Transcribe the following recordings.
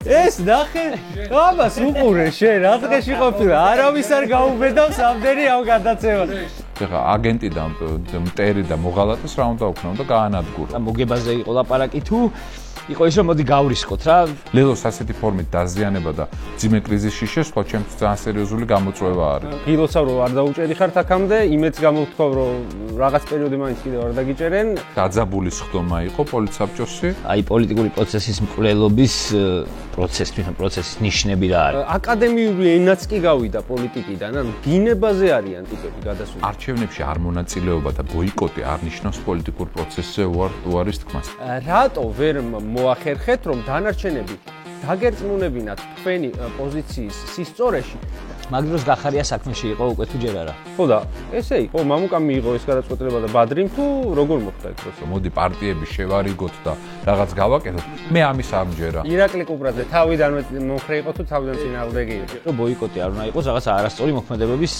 ეს ნახე, ამას უყურე შენ, რა დღეში ყოფილა, არავის არ გაუბედავს ამდენი ამ გადაცემას. ეხლა აგენტიდან მტერი და მოღალატეს რა უნდა უქნო და გაანადგურო. მოგებაზე იყო ლაპარაკი თუ იყო ის რომ მოდი გავრისხოთ რა. ლელოს ასეთი ფორმით დაზიანება და ძიმე კრიზისში შესვლა ჩემთვის ძალიან სერიოზული გამოწვევა არის. გილოცავ რომ არ დაუჭერი ხართ აქამდე, იმედს გამოვთქვავ რომ რაღაც პერიოდი მაინც კიდევ არ დაგიჭერენ. დაძაბული სხდომა იყო პოლიცსაბჭოსი. აი პოლიტიკური პროცესის მკვლელობის პროცესის ნიშნები რა არის. აკადემიური ენაც კი გავიდა პოლიტიკიდან, ანუ დინებაზე არიან ტიპები გადასული. არჩევნებში არ მონაწილეობა და ბოიკოტი არ ნიშნავს პოლიტიკურ პროცესზე უარის თქმას. რატო ვერ მოახერხეთ რომ დანარჩენები დაგერწმუნებინათ თქვენი პოზიციის სისწორეში? მაგ დროს გახარია საქმეში იყო უკვე თუ ჯერ არა. ხო და ესე იყო, მამუკამ მიიღო ეს გადაწყვეტილება და ბადრიმ თუ როგორ მოხდა ეს პროცესი? მოდი პარტიები შევარიგოთ და რაღაც გავაკეთოთ. მე ამის არ მჯერა. ირაკლი კუპრაძე თავიდან მომხრე იყო თუ თავიდან წინააღმდეგი იყო? რომ ბოიკოტი არ უნდა იყოს რაღაც არასწორი მოქმედებების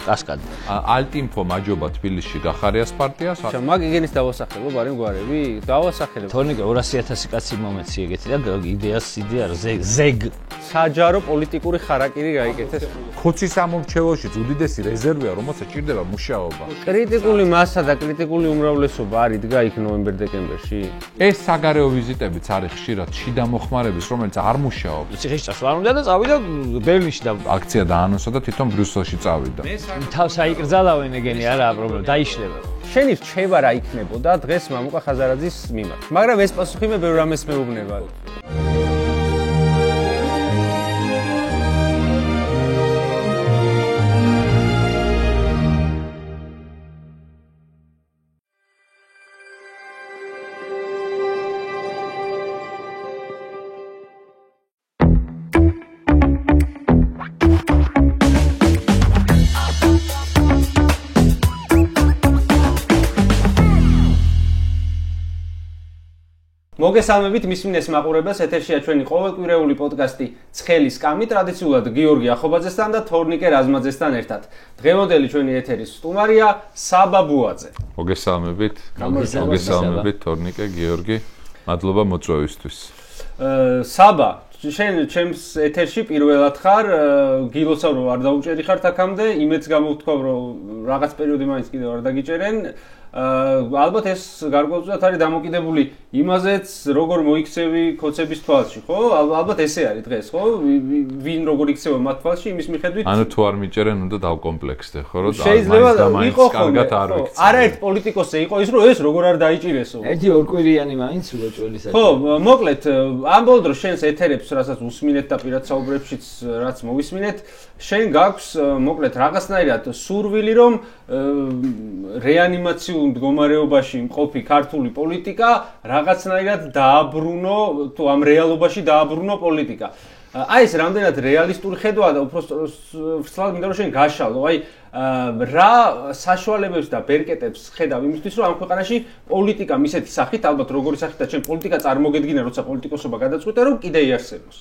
კასკადი. ალტინფო მაჯობა თბილისში გახარიას პარტიას. მაგ იგენის დავასახელო ბარი გვარები? დავასახელებ. თორნიკე 200,000 კაცი მომეცი ეგეთი და იდეა ზეგ საჯარო პოლიტიკური ხარაკირი გაიკეთეს. ხოცის ამომრჩევლოში უდიდესი რეზერვია, რომელსაც ჭირდება მუშაობა. კრიტიკული მასა და კრიტიკული უმრავლესობა არ იდგა იქ ნოემბერ-დეკემბერში? ეს საგარეო ვიზიტებიც არის ხშირად შიდა მოხმარების, რომელიც არ მუშაობს. ციხეში წასვლა არ უნდა და წავიდა ბერლინში და აქცია დაანონსა და თვითონ ბრიუსელში წავიდა. თავს აიკრძალავენ ეგენი არაა პრობლემა, დაიშლება. შენი რჩევა რა იქნებოდა დღეს მამუკა ხაზარაძის მიმართ? მაგრამ ეს პასუხი მე ბევრ რამეს მეუბნება. მოგესალმებით მის მინეს მაყურებელს, ეთერშია ჩვენი ყოველკვირეული პოდკასტი ცხელის კამი, ტრადიციულად გიორგი ახობაძესთან და თორნიკე რაზმაძესთან ერთად. დღევანდელი ჩვენი ეთერის სტუმარია საბა ბუაძე. მოგესალმებით თორნიკე, გიორგი, მადლობა მოწვევისთვის. საბა, შენ ჩემს ეთერში პირველად ხარ, გილოცავ რომ არ დაუჭერი ხართ აქამდე, იმედს გამოვთქვავ რომ რაღაც პერიოდი მაინც კიდევ არ დაგიჭერენ. ალბათ ეს გარკვეულწილად არის დამოკიდებული იმაზეც, როგორ მოიქცევი ქოცების თვალში, ხო? ალბათ ესე არის დღეს, ხო? ვინ როგორ იქცევა მათ თვალში, იმის მიხედვით. ანუ თუ არ მიჭერენ, უნდა დავკომპლექსდე, ხო, რომ შეიძლება იყო კარგად არ ვიქცე. არაერთ პოლიტიკოსზე იყო ის, რომ ეს როგორ არ დაიჭირესო. ერთი ორკვირიანი მაინც უეჭველისა. ხო, მოკლედ, ამ ბოლო დროს შენს ეთერებს, რასაც უსმინეთ და პირად საუბრებშიც რაც მოვისმინეთ, შენ გაქვს მოკლედ რაღაცნაირად სურვილი, რომ რეანიმაციულ მდგომარეობაში მყოფი ქართული პოლიტიკა რაღაცნაირად დააბრუნო, თუ ამ რეალობაში დააბრუნო პოლიტიკა. აი ეს რამდენად რეალისტური ხედვაა და უფრო სწორად მინდა რომ შენ გაშალო, აი რა საშუალებებს და ბერკეტებს ხედავ იმისთვის, რომ ამ ქვეყანაში პოლიტიკა მისეთი სახით, ალბათ როგორი სახითაც შენ პოლიტიკა წარმოგედგინა, როცა პოლიტიკოსობა გადაწყვიტე, რომ კიდე იარსებოს.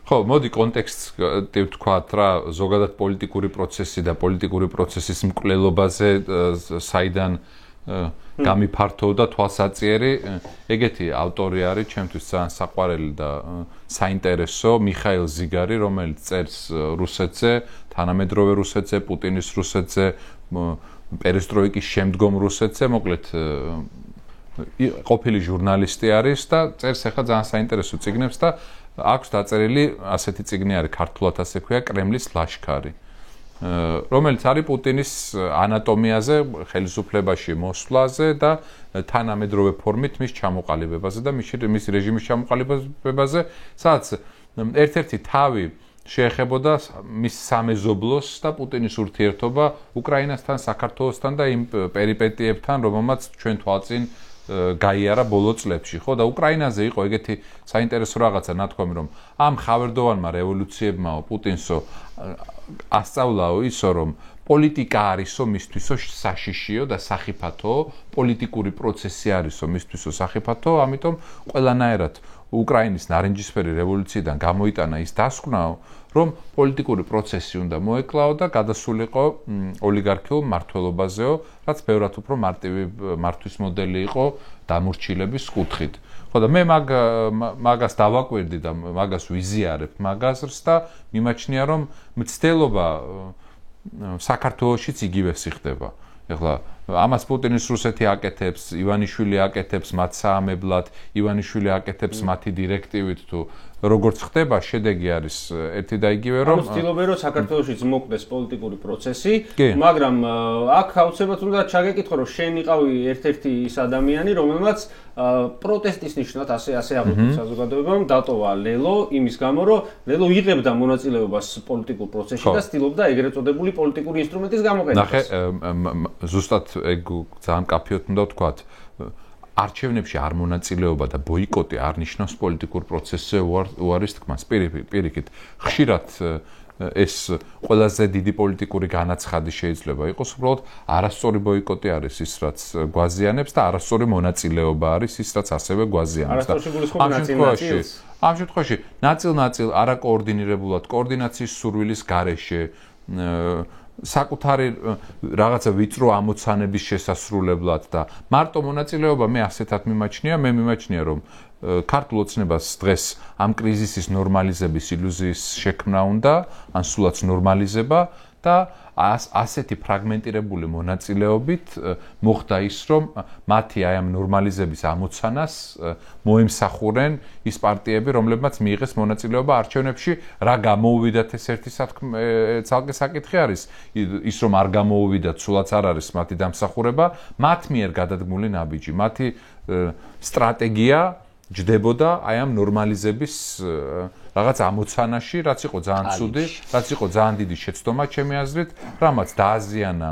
ხო, მოდი კონტექსტი ვთქვათ რა, ზოგადად პოლიტიკური პროცესი და პოლიტიკური პროცესის მკვლელობაზე საიდან გამიფართოვდა თვალსაწიერი, ეგეთი ავტორი არის ჩემთვის ძალიან საყვარელი და საინტერესო მიხაილ ზიგარი, რომელიც წერს რუსეთზე, თანამედროვე რუსეთზე, პუტინის რუსეთზე, პერესტროიკის შემდგომ რუსეთზე, მოკლედ ყოფილი ჟურნალისტი არის და წერს ახლა ძალიან საინტერესო წიგნებს და აქვს დაწერილი ასეთი წიგნი არის ქართულად ასე ქვია კრემლის ლაშქარი, რომელიც არის პუტინის ანატომიაზე, ხელისუფლებაში მოსვლაზე და თანამედროვე ფორმით მის ჩამოყალიბებაზე და მის რეჟიმის ჩამოყალიბებაზე, სადაც ერთ-ერთი თავი შეეხებოდა მის სამეზობლოს და პუტინის ურთიერთობა უკრაინასთან, საქართველოსთან და იმ პერიპეტიებთან, რომელმაც ჩვენ თვალწინ გაიარა ბოლო წლებში, ხო და უკრაინაზე იყო ეგეთი საინტერესო რაღაცა ნათქვამი, რომ ამ ხავერდოვანმა რევოლუციებმა პუტინსო ასწავლაო ისო, რომ პოლიტიკა არისო მისთვისო საშიშიო და სახიფათო, პოლიტიკური პროცესი არისო მისთვისო სახიფათო, ამიტომ ყველანაირად უკრაინის ნარინჯისფერი რევოლუციიდან გამოიტანა ის დასკვნაო, რომ პოლიტიკური პროცესი უნდა მოეკლაო და გადასულიყო ოლიგარქიულ მმართველობაზეო, რაც ბევრად უფრო მარტივი მართვის მოდელი იყო დამორჩილების კუთხით. ხო და მე მაგას დავაკვირდი და მაგას ვიზიარებ მაგაზრს და მიმაჩნია რომ მცდელობა საქართველოშიც იგივე სიხდება. ეხლა ამას პუტინის რუსეთი აკეთებს, ივანიშვილი აკეთებს მათ საამებლად, ივანიშვილი აკეთებს მათი დირექტივით თუ როგორც ხდება, შედეგი არის ერთი და იგივე რომ ვცდილობენ რომ საქართველოშიც მოხდეს პოლიტიკური პროცესი, მაგრამ აქ აუცილებლად უნდა ჩაგეკითხო რომ შენ იყავი ერთ-ერთი ის ადამიანი, რომელმაც პროტესტის ნიშნად ასე აღნიშნა საზოგადოებამ დატოვა ლელო იმის გამო რომ ლელო იღებდა მონაწილეობას პოლიტიკურ პროცესში და ცდილობდა ეგრეთ წოდებული პოლიტიკური ინსტრუმენტის გამოყენებას. ნახე, ზუსტად ეგ ძალიან კაფეოდ უნდა ვთქვათ. არჩევნებში არ მონაწილეობა და ბოიკოტი არ ნიშნავს პოლიტიკურ პროცესზე უარის თქმას. პირიქით, ხშირად ეს ყველაზე დიდი პოლიტიკური განაცხადი შეიძლება იყოს, უბრალოდ არასწორი ბოიკოტი არის ის, რაც გვაზიანებს და არასწორი მონაწილეობა არის ის, რაც ასევე გვაზიანებს. ამ შემთხვევაში ნაწილ-ნაწილ არაკოორდინირებულად კოორდინაციის სურვილის გარეშე საკუთარი რაღაცა ვიწრო ამოცანების შესასრულებლად და მარტო მონაწილეობა მე ასეთად მიმაჩნია რომ ქართულ ოცნებას დღეს ამ კრიზისის ნორმალიზების ილუზიის შექმნა უნდა ან სულაც ნორმალიზება და ასეთი ფრაგმენტირებული მონაწილეობით მოხდა ის რომ მათი აი ამ ნორმალიზების ამოცანას მოემსახურენ ის პარტიები რომლებმაც მიიღეს მონაწილეობა არჩევნებში რა გამოუვიდათ ეს ერთი ცალკე საკითხი არის ის რომ არ გამოუვიდათ სულაც არ არის მათი დამსახურება მათ მიერ გადადგმული ნაბიჯი მათი სტრატეგია ჯდებოდა აი ამ ნორმალიზების რაღაც ამოცანაში, რაც იყო ძალიან ცუდი, რაც იყო ძალიან დიდი შეცდომა ჩემი აზრით, რამაც დააზიანა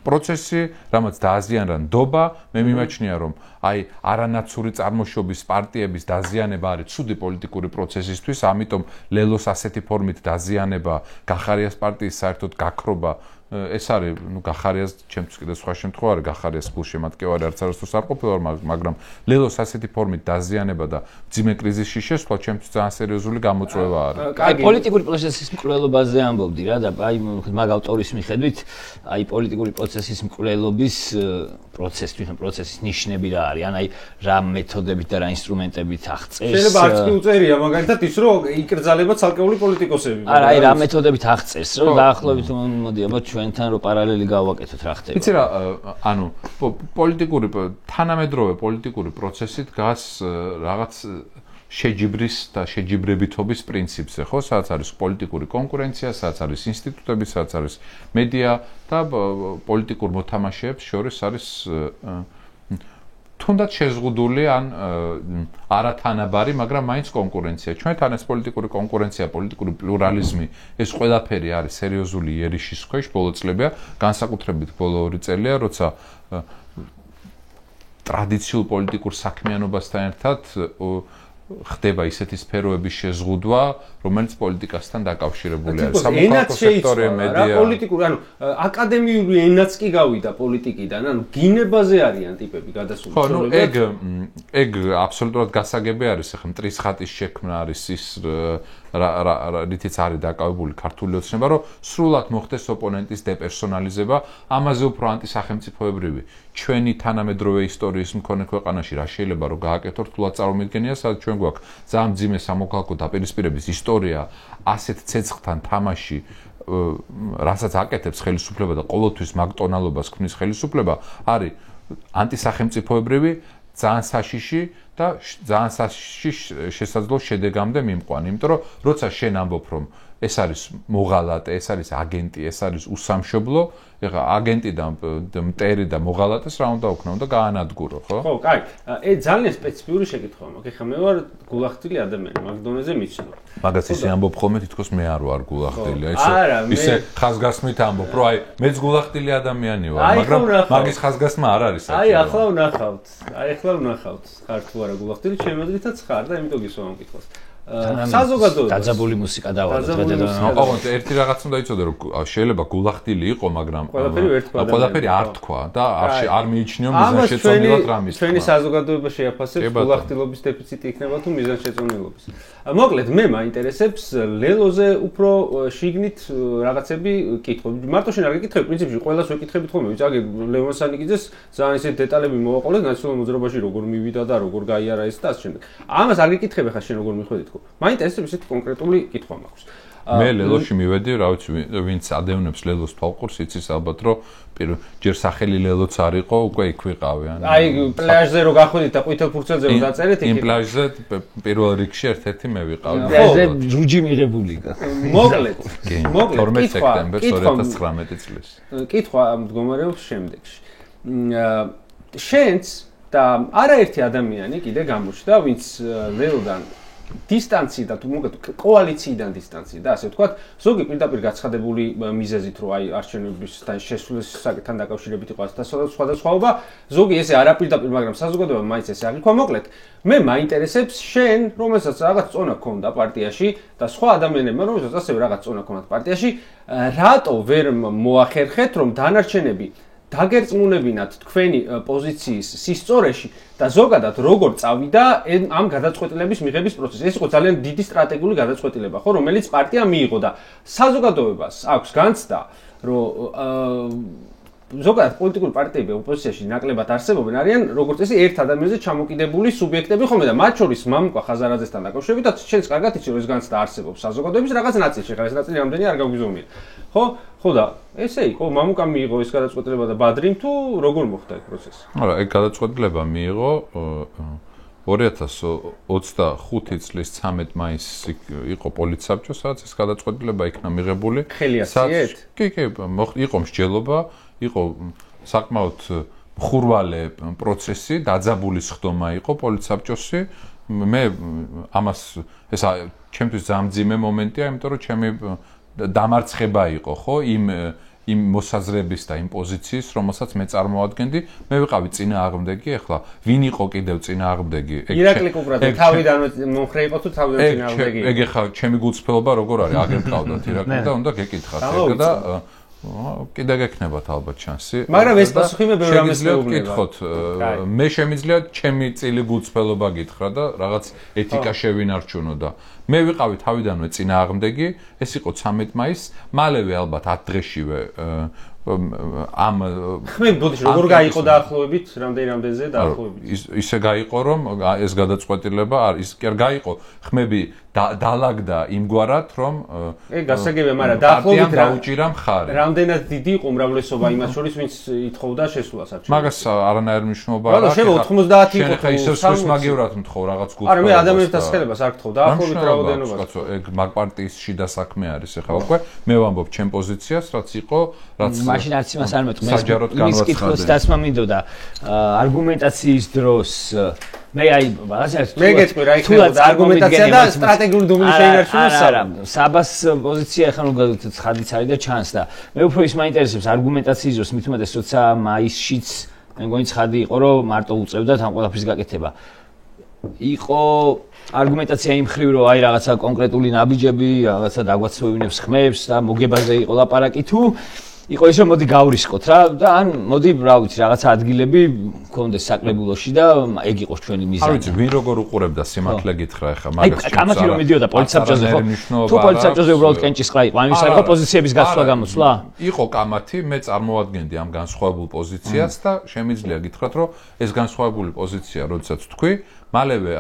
პროცესი, რამაც დააზიანა ნდობა, მე მიმაჩნია რომ აი არანაცური წარმოშობის პარტიების დაზიანება არის ცუდი პოლიტიკური პროცესისთვის, ამიტომ ლელოს ასეთი ფორმით დაზიანება, გახარიას პარტიის საერთოდ გაქრობა ეს არის, გახარიას ჩემთვის კიდე სხვა შემთხვევა არის, გახარიას გულშემატკივარი არც არასდროს არ ყოფილა, მაგრამ ლელოს ასეთი ფორმით დაზიანება და ძიმე კრიზისში შესვლა ჩემთვის ძალიან სერიოზული გამოწვევა არის. აი პოლიტიკური პროცესის მკვლელობაზე ამბობდი რა და აი მაგ ავტორის მიხედვით, აი პოლიტიკური პროცესის მკვლელობის პროცესის ნიშნები რა არის? ან აი რა მეთოდებით და რა ინსტრუმენტებით აღწევს? შეიძლება არც კი უწერია მაგალითად ის რომ იკრძალება ცალკეული პოლიტიკოსები. არა, აი რა მეთოდებით აღწევს, რომ დაახლოებით მოდი აბა ჩვენთან რო პარალელი გავაკეთოთ რა ხდება. იცი რა, ანუ პოლიტიკური თანამედროვე პოლიტიკური პროცესი დგას რაღაც შეჯიბრის და შეჯიბრებითობის პრინციპზე, ხო? სადაც არის პოლიტიკური კონკურენცია, სადაც არის ინსტიტუტები, სადაც არის მედია და პოლიტიკურ მოთამაშეებს შორის არის თუნდაც შეზღუდული ან არათანაბარი, მაგრამ მაინც კონკურენცია. ჩვენთან ეს პოლიტიკური კონკურენცია, პოლიტიკური პლურალიზმი, ეს ყველაფერი არის სერიოზული იერიშის ქვეშ ბოლო წლებია, განსაკუთრებით ბოლო 2 წელია, როცა ტრადიციულ პოლიტიკურ საქმიანობასთან ერთად ხდება ისეთი სფეროების შეზღუდვა, რომელიც პოლიტიკასთან დაკავშირებული არის. სამოქალაქო სექტორი, მედია, პოლიტიკური, ანუ აკადემიური ენაც კი გავიდა პოლიტიკიდან, ანუ გინებაზე არიან ტიპები გადასული. ხო, ნუ ეგ აბსოლუტურად გასაგები არის, ახლა მტრის ხატის შექმნა არის ის რითიც არის დაკავებული ქართული ოცნება, რომ სრულად მოხდეს ოპონენტის დეპერსონალიზება, ამაზე უფრო ანტისახელმწიფოებრივი ჩვენი თანამედროვე ისტორიის მქონე ქვეყანაში რა შეიძლება რომ გააკეთოთ, თულად წარმომიდგენია, სადაც ჩვენ გვაქვს ძალიან მძიმე სამოქალაქო დაპირისპირების ისტორია, ასეთ ცეცხლთან თამაში, რასაც აკეთებს ხელისუფლება და ყოველთვის მაგტონალობას ქმნის ხელისუფლება, არის ანტისახელმწიფოებრივი, ძალიან საშიში და ძალიან საშიშ შესაძლო შედეგამდე მიმყვანი, იმიტომ რომ როცა შენ ამბობ რომ ეს არის მოღალატე, ეს არის აგენტი, ეს არის უსამშობლო, ეხლა აგენტი და მტერი და მოღალატეს რა უნდა ოქნა, უნდა გაანადგურო, ხო? ხო, კაი. ძალიან სპეციფიური შეკითხვა მაქვს. ეხლა მე ვარ გულახდილი ადამიანი, მაგ დონეზე მიცნობ. მაგას ისე ამბობ ხოლმე, თითქოს მე არ ვარ გულახდილი, ისე ხაზგასმით ამბობ, რომ აი მეც გულახდილი ადამიანი ვარ, მაგრამ მაგის ხაზგასმა არ არის საჭირო. აი ახლა ვნახავთ, ხარ თუ არა გულახდილი, ჩემ აზრითაც ხარ და იმიტომ გისვა ამ კითხვას. საზოგადოებას დაძაბული მუსიკა დავალოთ ოღონდ ერთი რაღაც უნდა იცოდე რომ შეიძლება გულახდილი იყო მაგრამ ყველაფერი არ თქვა და არ მიიჩნიო მიზანშეწონილად რამის თქვა ჩვენი საზოგადოება შეაფასებს გულახდილობის დეფიციტი იქნება თუ მიზანშეწონილობის მოკლედ მე მაინტერესებს ლელოზე უფრო შიგნით რაღაცები კითხები მარტო შენ არ გეკითხები პრინციპში ყველას ვეკითხებით ხოლმე ვიც აგერ ლევან სანიკიძეს ძალიან ისეთი დეტალები მოვაყოლეთ ნაციონალურ მოძრაობაში როგორ მივიდა და როგორ გაიარა ეს და ასე შემდეგ ამას არ გეკითხები ხა შენ როგორ მიხვედი თქო მაინტერესებს ესეთი კონკრეტული კითხვა მაქვს მე ლელოში მივედი რა ვიცი ვინც ადევნებს ლელოს თვალყურს იცის ალბათ რომ ჯერ სახელი ლელოც არ იყო უკვე იქ ვიყავი აი პლაჟზე რო გახვიდით და ყვითელ ფურცელზე რო დაწერეთ იქ იმ პლაჟზე პირველ რიგში ერთ-ერთი მე ვიყავი პლაჟზე ჯუჯი მიღებული მოკლედ 12 სექტემბერს 2019 წლის კითხვა მდგომარეობს შემდეგში შენც და არაერთი ადამიანი კიდე გამოჩნდა ვინც ლელოდან დისტანცი და თუ მოგეთ კოალიციიდან დისტანცი და ასე ვთქვათ ზოგი პირდაპირ გაცხადებული მიზეზით რომ აი არჩევნებისთან შესულისთან დაკავშირებით იყო და სხვადასხვაობა ზოგი ესე არაპირდაპირ მაგრამ საზოგადოება მაინც ესე აღიქვა მოკლედ მე მაინტერესებს შენ რომელსაც რაღაც წონა ქონდა პარტიაში და სხვა ადამიანებმა რომელსაც ასევე რაღაც წონა ქონდათ პარტიაში რატო ვერ მოახერხეთ რომ დანარჩენები დაგერწმუნებინათ თქვენი პოზიციის სისწორეში და ზოგადად როგორ წავიდა ამ გადაწყვეტილების მიღების პროცესი. ეს იყო ძალიან დიდი სტრატეგიული გადაწყვეტილება, ხო, რომელიც პარტიამ მიიღო და საზოგადოებას აქვს განცდა, რომ ზოგადად პოლიტიკური პარტიები ოპოზიციაში ნაკლებად არსებობენ, არიან როგორც წესი ერთ ადამიანზე ჩამოკიდებული სუბიექტები ხოლმე და მათ შორის მამუკა ხაზარაძესთან დაკავშირებით და შენს კარგად იცი რომ ეს განცდა არსებობს საზოგადოების რაღაც ნაწილში, ხა ეს ნაწილი რამდენი არ გაგვიზომია. ხო და ესე იყო მამუკამ მიიღო ეს გადაწყვეტილება და ბადრიმ თუ როგორ მოხდა ეს პროცესი? არა, ეგ გადაწყვეტილება მიიღო 2025 წლის 13 მაისში იყო პოლიცსაბჭო, სადაც ეს გადაწყვეტილება იქნა მიღებული. ხელიაციეთ? კი, იყო მსჯელობა, იყო საკმაოდ მხურვალე პროცესი, დაძაბული სხდომა იყო პოლიცსაბჭოში. მე ამას ეს ჩემთვის ძალიან მძიმე მომენტია, იმიტომ რომ ჩემი დამარცხება იყო, ხო, იმ მოსაზრების და იმ პოზიციის, რომელსაც მე წარმოადგენდი, მე ვიყავი წინააღმდეგი, ახლა ვინ იყო კიდევ წინააღმდეგი? ირაკლი კუპრაძე თავიდან მომხრე იყო თუ თავიდან წინააღმდეგი? ეგ ახლა ჩემი გულწრფელობა როგორ არის? აგერ მყავდათ ირაკლი და უნდა გეკითხათ ეგ და კიდე გექნებათ ალბათ შანსი. მაგრამ ეს პასუხი მე ბევრ რამეს მეუბნება. გითხოთ, მე შემიძლია ჩემი წილი გულწრფელობა გითხრა და რაღაც ეთიკა შევინარჩუნო და მე ვიყავი თავიდანვე წინააღმდეგი, ეს იყო 13 მაისს, მალევე ალბათ 10 დღეშივე ამ ხმე ბოდიში როგორ გაიყო დაახლოებით რამდენზე დაახლოებით ისე გაიყო რომ ეს გადაწყვეტილება ის კი არ გაიყო ხმები დალაგდა იმგვარად რომ ეგ გასაგებია მაგრამ დაახლოებით დაუჭირა მხარი რამდენად დიდი იყო უმრავლესობა იმას შორის ვინც ითხოვდა შესულას არჩევნებში მაგას არანაირი მნიშვნელობა არ აქვს შეიძლება 90 იყო ხა ისევ სხვის მაგივრად მთხოვ რაღაც გულს არა მე ადამიანებთან ხელებას არ გთხოვ დაახლოებით რაოდენობას კაცო ეგ მაგ პარტიის შიდა საქმე არის ეხლა უკვე მე ვამბობ ჩემ პოზიციას რაც იყო რაც მაშინ არც იმას არ მეტყვი მე კითხოს დასმა მინდოდა არგუმენტაციის დროს მე აი მე გეტყვი რა იქნებოდა არგუმენტაცია და სტრატეგიული დუმილი შეინარჩუნოს არა საბას პოზიცია ახლა ცხადიც არის და ჩანს და მე უფრო ის მაინტერესებს არგუმენტაციის დროს მით უმეტეს როცა მაისშიც მე მგონი ცხადი იყო რომ მარტო უწევდათ ამ ყველაფრის გაკეთება იყო არგუმენტაცია იმ ხრივ რომ აი რაღაცა კონკრეტული ნაბიჯები რაღაცა დაგვაცვევინებს ხმებს და მოგებაზე იყო ლაპარაკი თუ იყო ის რომ მოდი გავრისკოთ რა და ან მოდი რა ვიცი რაღაცა ადგილები მქონდეს საკრებულოში და ეგ იყოს ჩვენი მიზანი. არ ვიცი ვინ როგორ უყურებდა სიმართლე გითხრა ახლა მაგას. აი კამათი რომ მიდიოდა პოლიცსაბჭოზე ხო? თუ პოლიცსაბჭოზე უბრალოდ კენჭისყრა იყო, ამის არ იყო პოზიციების გასვლა გამოსვლა? იყო კამათი, მე წარმოადგენდი ამ განსხვავებულ პოზიციას და შემიძლია გითხრათ რომ ეს განსხვავებული პოზიცია როდესაც თქვი, მალევე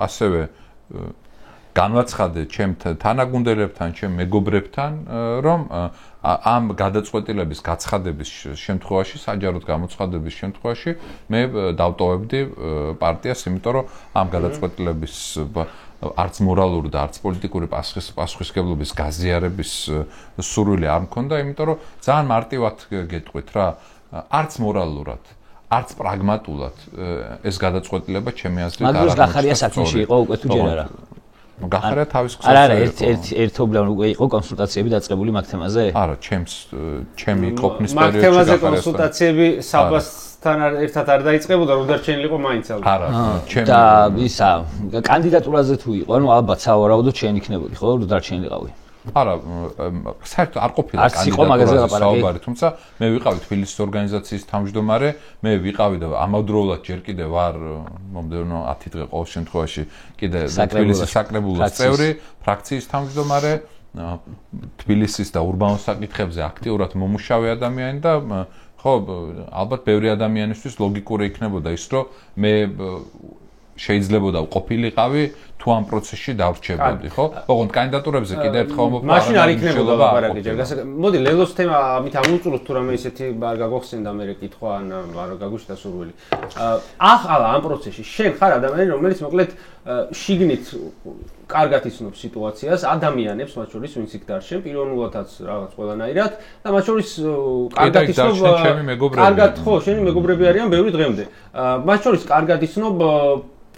ასევე განვაცხადე ჩემ თანაგუნდელებთან, ჩემ მეგობრებთან, რომ ამ გადაწყვეტილების გაცხადების შემთხვევაში, საჯაროდ გამოცხადების შემთხვევაში მე დავტოვებდი პარტიას, იმიტომ რომ ამ გადაწყვეტილების არც მორალური და არც პოლიტიკური პასუხისმგებლობის გაზიარების სურვილი არ მქონდა, იმიტომ რომ ძალიან მარტივად გეტყვით რა, არც მორალურად არც პრაგმატულად ეს გადაწყვეტილება ჩემი აზრით არ არის. მაგრამ გახარია საქმეში იყო უკვე თუ ჯერ არა. გახარია თავის გზაზე. არა, ერთობლივ უკვე იყო კონსულტაციები დაწყებული მაგ თემაზე? არა, ჩემი ყოფნის პერიოდში მაგ თემაზე კონსულტაციები საბას თან ერთად არ დაიწყებოდა, რომ დარჩენილიყო მაინც ალბათ. არა, ჩემი და ისა კანდიდატურაზე თუ იყო, ანუ ალბათ სავარაუდოდ შენ იქნებოდი, ხო, რომ დარჩენილიყავი. არა, საერთოდ არ ყოფილა კანდიდატურაზე საუბარი, თუმცა მე ვიყავი თბილისის ორგანიზაციის თავმჯდომარე, მე ვიყავი და ამავდროულად ჯერ კიდე ვარ მომდევნო 10 დღე ყოველ შემთხვევაში კიდე თბილისის საკრებულოს წევრი, ფრაქციის თავმჯდომარე, თბილისის და ურბანულ საკითხებზე აქტიურად მომუშავე ადამიანი და ხო, ალბათ ბევრი ადამიანისთვის ლოგიკური იქნებოდა ის, რომ მე შეიძლებოდა ყოფილიყავი თუ ამ პროცესში დავრჩებოდი, ხო? ოღონდ კანდიდატურებზე კიდე ერთხელ მოვყვა. მაშინ არ იქნებოდა ლაპარაკი ჯერ. მოდი ლელოს თემა ამით ამოვწუროთ თუ რამე ისეთი არ გაგახსენდა მე კითხვა ან არ გაგვიშთა სურვილი. ახლა ამ პროცესში შენ ხარ ადამიანი, რომელიც მოკლედ შიგნით კარგად იცნობს სიტუაციას, ადამიანებს, მათ შორის ვინც იქ დარჩენ, პიროვნულადაც რაღაც ყველანაირად და მათ შორის კარგად იცნობ კარგად ხო, შენი მეგობრები არიან ბევრი დღემდე. მათ შორის კარგად იცნობ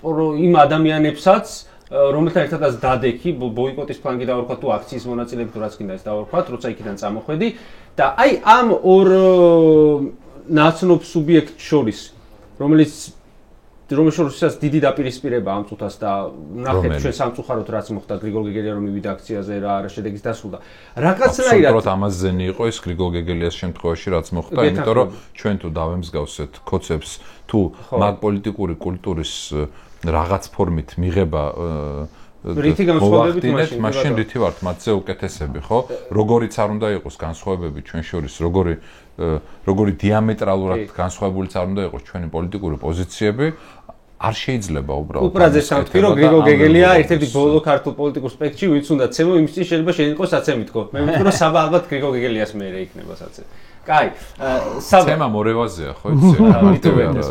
იმ ადამიანებსაც რომელთან ერთადაც დადექი ბოიკოტის ფლანგი დავარქვა თუ აქციის მონაწილეები თუ რაც კიდე ეს დავარქვათ, როცა იქიდან წამოხვედი და აი ამ ორ ნაცნობ სუბიექტ შორის რომელიც შორისაც დიდი დაპირისპირება ამ წუთას და ნახეთ ჩვენ სამწუხაროდ რაც მოხდა გრიგოლ გეგელია რომ მივიდა აქციაზე რა შედეგის დასრულდა. რაღაცნაირად აბსოლუტურად ამაზენი იყო ეს გრიგოლ გეგელიას შემთხვევაში რაც მოხდა, იმიტომ რომ ჩვენ თუ დავემსგავსეთ კოცებს თუ მაგ პოლიტიკური კულტურის რაღაც ფორმით მიღება რითი განსხვავებით მაშინ რითი ვართ მათზე უკეთესები, ხო? როგორიც არ უნდა იყოს განსხვავებები ჩვენ შორის, როგორი დიამეტრალურად განსხვავებულიც არ უნდა იყოს ჩვენი პოლიტიკური პოზიციები, არ შეიძლება უბრალოდ. უბრალოდ სამთქი რომ გრიგოლ გეგელია ერთ-ერთი ბოლო ქართულ პოლიტიკურ სპექტრში ვინც უნდა ცემო იმის წინ შეიძლება შენ იყოს საცემი თქო. მე ვიტყვი რომ საბა ალბათ გრიგოლ გეგელიას მეერე იქნება საცემი. კაი, თემა მორევაზეა, ხო იცი?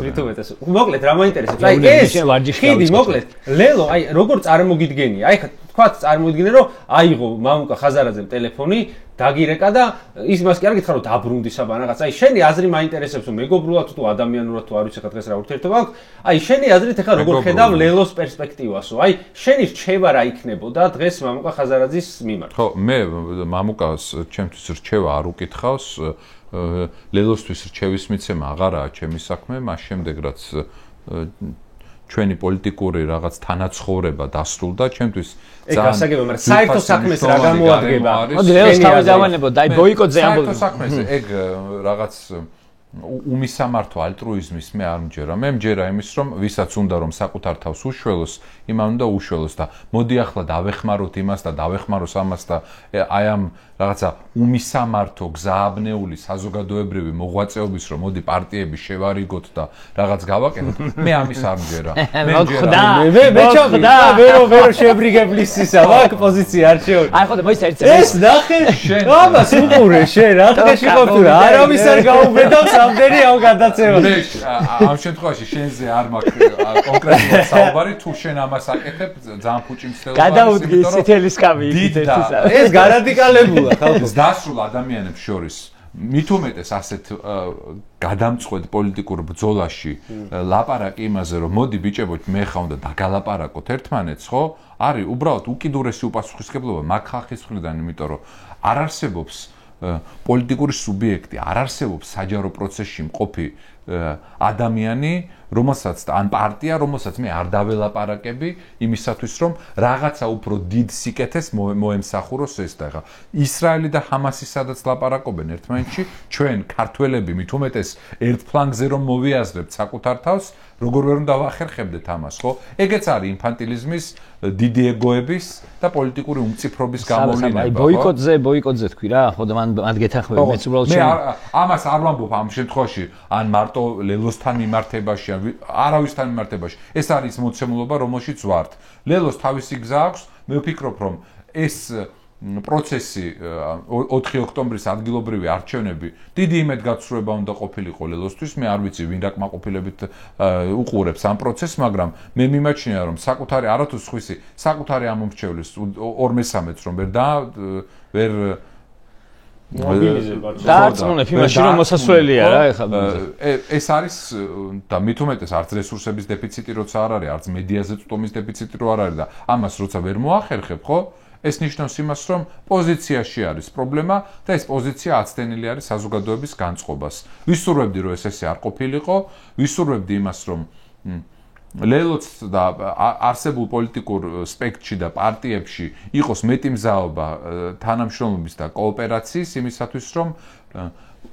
მithumetes. მოკლედ რა მაინტერესებს? აი ეს ხიდი მოკლედ ლელო, აი როგორ წარმოგიდგენია? აი თქვათ წარმოგიდგენე რომ აიღო მამუკა ხაზარაძემ ტელეფონი, დაგირეკა და ის მას კი არ გითხრა რომ დაბრუნდი საბა რაღაც. აი შენი აზრი მაინტერესებს რომ მეგობრულად თუ ადამიანურად თუ არ ვიცი ხა დღეს რა ურთიერთობა აქვს. აი შენი აზრით ეხლა როგორ ხედავ ლელოს პერსპექტივასო? აი შენი რჩევა რა იქნებოდა დღეს მამუკა ხაზარაძის მიმართ? ხო, მე მამუკას ჩემთვის რჩევა არ უკითხავს. ლელოსთვის რჩევის მიცემა აღარაა ჩემი საქმე, მას შემდეგ რაც ჩვენი პოლიტიკური რაღაც თანაცხოვრება დასრულდა, ჩემთვის ძალიან გასაგებია, მაგრამ საერთო საქმეს რა გამოადგება? მოდი ლელოს თავი დავანებოთ, აი ბოიკოტზე ამბობ. საერთო საქმეს ეგ რაღაც უმისამართო ალტრუიზმის მე არ მჯერა. მე მჯერა იმის რომ ვისაც უნდა რომ საკუთარ თავს უშველოს, იმან უნდა უშველოს და მოდი ახლა დავეხმაროთ იმას და დავეხმაროს ამას და აი ამ რაღაცა უმისამართო გზააბნეული საზოგადოებრივი მოღვაწეობის რომ მოდი პარტიები შევარიგოთ და რაღაც გავაკეთოთ, მე ამის არ მჯერა. მე მჯერა. მე ჩავხდა, ვერო შებრიგებლის ისა, მაგ პოზიცია არ შეო. აი ხო და მოიცა ერთ ეს ნახე შენ. ამას უყურე შენ, რა დღეში ხო თუ რა არავის არ გაუბედავს ამდენი ამ გადაცემას. მე ამ შემთხვევაში შენზე არ მაქვს კონკრეტულად საუბარი, თუ შენ ამას აკეთებ, ძალიან ფუჭი მცდელობა. გადაუდგე სითელის კამი იქით ესა. ეს გარადიკალებულა ხალხოს. დასრულ ადამიანებს შორის მით უმეტეს ასეთ გადამწყვეტ პოლიტიკურ ბრძოლაში ლაპარაკი იმაზე რომ მოდი ბიჭებო მე ხა უნდა დაგალაპარაკოთ ერთმანეთს, ხო? არის უბრალოდ უკიდურესი უპასუხისმგებლობა მაგ ხალხის მხრიდან, იმიტომ რომ არ არსებობს პოლიტიკური სუბიექტი, არ არსებობს საჯარო პროცესში მყოფი ადამიანი, რომელსაც ან პარტია, რომელსაც მე არ დაველაპარაკები იმისათვის, რომ რაღაცა უფრო დიდ სიკეთეს მოემსახუროს ეს და ხა ისრაელი და ჰამასი სადაც ლაპარაკობენ ერთმანეთში, ჩვენ ქართველები მით უმეტეს ერთ ფლანგზე რომ მოვიაზრებთ საკუთარ თავს, როგორ ვერ უნდა ვახერხებდეთ ამას, ხო? ეგეც არის ინფანტილიზმის, დიდი ეგოების და პოლიტიკური უმწიფრობის გამოვლინება. აი ბოიკოტზე თქვი რა, ხო და მან გეთანხმები მეც უბრალოდ მე ამას არ ვამბობ ამ შემთხვევაში, ან მარტო ლელოსთან მიმართებაში, არავისთან მიმართებაში. ეს არის მოცემულობა, რომელშიც ვართ. ლელოს თავისი გზა აქვს, მე ვფიქრობ, რომ ეს პროცესი 4 ოქტომბრის ადგილობრივი არჩევნები დიდი იმედგაცრუება უნდა ყოფილიყო ლელოსთვის. მე არ ვიცი ვინ რა კმაყოფილებით უყურებს ამ პროცესს, მაგრამ მე მიმაჩნია რომ საკუთარი არათუ სხვისი, საკუთარი ამომრჩევლის 2/3-ს რომ ვერ დაარწმუნებ იმაში რომ მოსასვლელია რა ეხლა ეს არის და მით უმეტეს არც რესურსების დეფიციტი როცა არ არის, არც მედიაზე წვდომის დეფიციტი რო არ არის და ამას როცა ვერ მოახერხებ, ხო? ეს ნიშნავს იმას, რომ პოზიციაში არის პრობლემა და ეს პოზიცია აცდენილი არის საზოგადოების განწყობას. ვისურვებდი, რომ ესე არ ყოფილიყო, ვისურვებდი იმას, რომ ლელოც და არსებულ პოლიტიკურ სპექტრში და პარტიებში იყოს მეტი მზაობა თანამშრომლობის და კოოპერაციის იმისათვის, რომ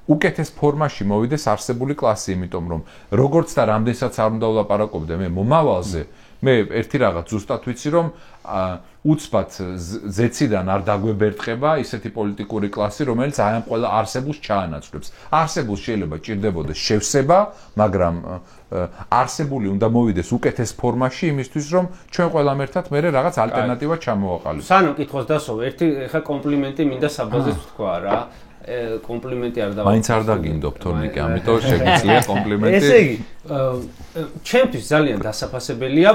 უკეთეს ფორმაში მოვიდეს არსებული კლასი, იმიტომ რომ როგორც და რამდენსაც არ უნდა ვლაპარაკობდე მე მომავალზე, მე ერთი რაღაც ზუსტად ვიცი, რომ უცბად ზეციდან არ დაგვებერტყება ისეთი პოლიტიკური კლასი, რომელიც აი ამ ყველა არსებულს ჩაანაცვლებს. არსებულს შეიძლება ჭირდებოდეს შევსება, მაგრამ არსებული უნდა მოვიდეს უკეთეს ფორმაში იმისთვის, რომ ჩვენ ყველამ ერთად მე რაღაც ალტერნატივა ჩამოვაყალიბოთ. სანამ კითხოს დასოვე, ერთი ხა კომპლიმენტი მინდა საბაზეს ვთქვა რა. კომპლიმენტი არ დავაყენე. მაინც არ დაგინდობ თორნიკე, ამიტომ შეგიძლია კომპლიმენტი. ესე იგი, ჩემთვის ძალიან დასაფასებელია.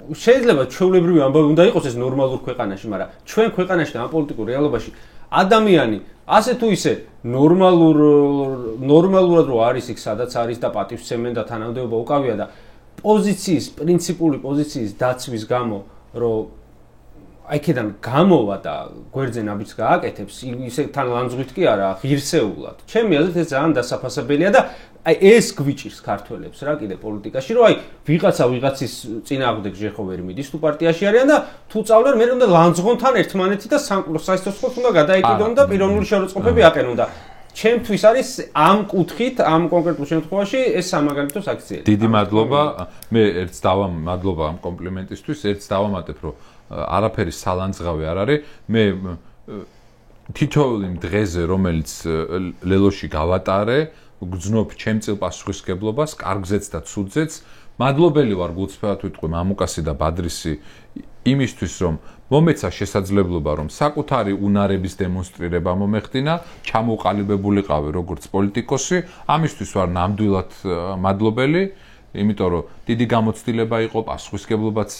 შეიძლება ჩვეულებრივი ამბავი უნდა იყოს ეს ნორმალურ ქვეყანაში, მაგრამ ჩვენ ქვეყანაში და ამ პოლიტიკურ რეალობაში ადამიანი ასე თუ ისე ნორმალურად რო არის იქ, სადაც არის და პატივსცემენ და თანამდებობა უკავია და პოზიციის, პრინციპული პოზიციის დაცვის გამო, რომ აიქიდან გამოვა და გვერდზე ნაბიჯს გააკეთებს, ისე თან ლანძღვით კი არა, ღირსეულად. ჩემი აზრით ეს ძალიან დასაფასებელია და აი ეს გვიჭირს ქართველებს რა კიდე პოლიტიკაში, რომ აი ვიღაცის წინააღმდეგ ჯერ ხო ვერ მიდის თუ პარტიაში არიან და თუ წავლენ მე უნდა ლანძღონთან ერთმანეთი და საერთოდ უნდა გადაიკიდონ და პიროვნული შეურაცხყოფები აყენონ და ჩემთვის არის ამ კუთხით, ამ კონკრეტულ შემთხვევაში ეს სამაგალითო აქციები. დიდი მადლობა. მე ერთს მადლობა ამ კომპლიმენტისთვის, ერთს დავამატებ, რომ არაფერი სალანძღავი არ არის. მე თითოეული დღეზე, რომელიც ლელოში გავატარე, გძნობ ჩემწილ პასუხისმგებლობას, კარგზეც და ცუდზეც. მადლობელი ვარ გულწრფელად ვიტყვი მამუკასი და ბადრისი იმისთვის, რომ მომეცა შესაძლებლობა, რომ საკუთარი უნარების დემონსტრირება მომეხდინა, ჩამოყალიბებულიყავი როგორც პოლიტიკოსი, ამისთვის ვარ ნამდვილად მადლობელი, იმიტომ რომ დიდი გამოცდილება იყო, პასუხისმგებლობაც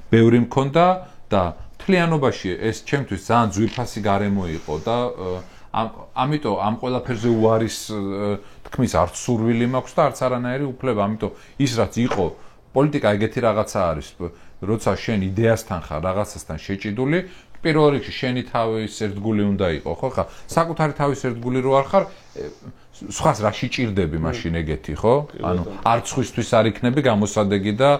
ბევრი მქონდა და მთლიანობაში ეს ჩემთვის ძალიან ძვირფასი გარემო იყო და ამიტომ ამ ყველაფერზე უარის თქმის არც სურვილი მაქვს და არც არანაირი უფლება, ამიტომ ის რაც იყო პოლიტიკა ეგეთი რაღაცა არის, როცა შენ იდეასთან ხარ, რაღაცასთან შეჭიდული, პირველ რიგში შენი თავის ერთგული უნდა იყოს, ხო? ხა საკუთარი თავის ერთგული რო არ ხარ, სხვას რა შეჭirdები მაშინ ეგეთი, ხო? ანუ არც სხვისთვის არ იქნები გამოსადეგი და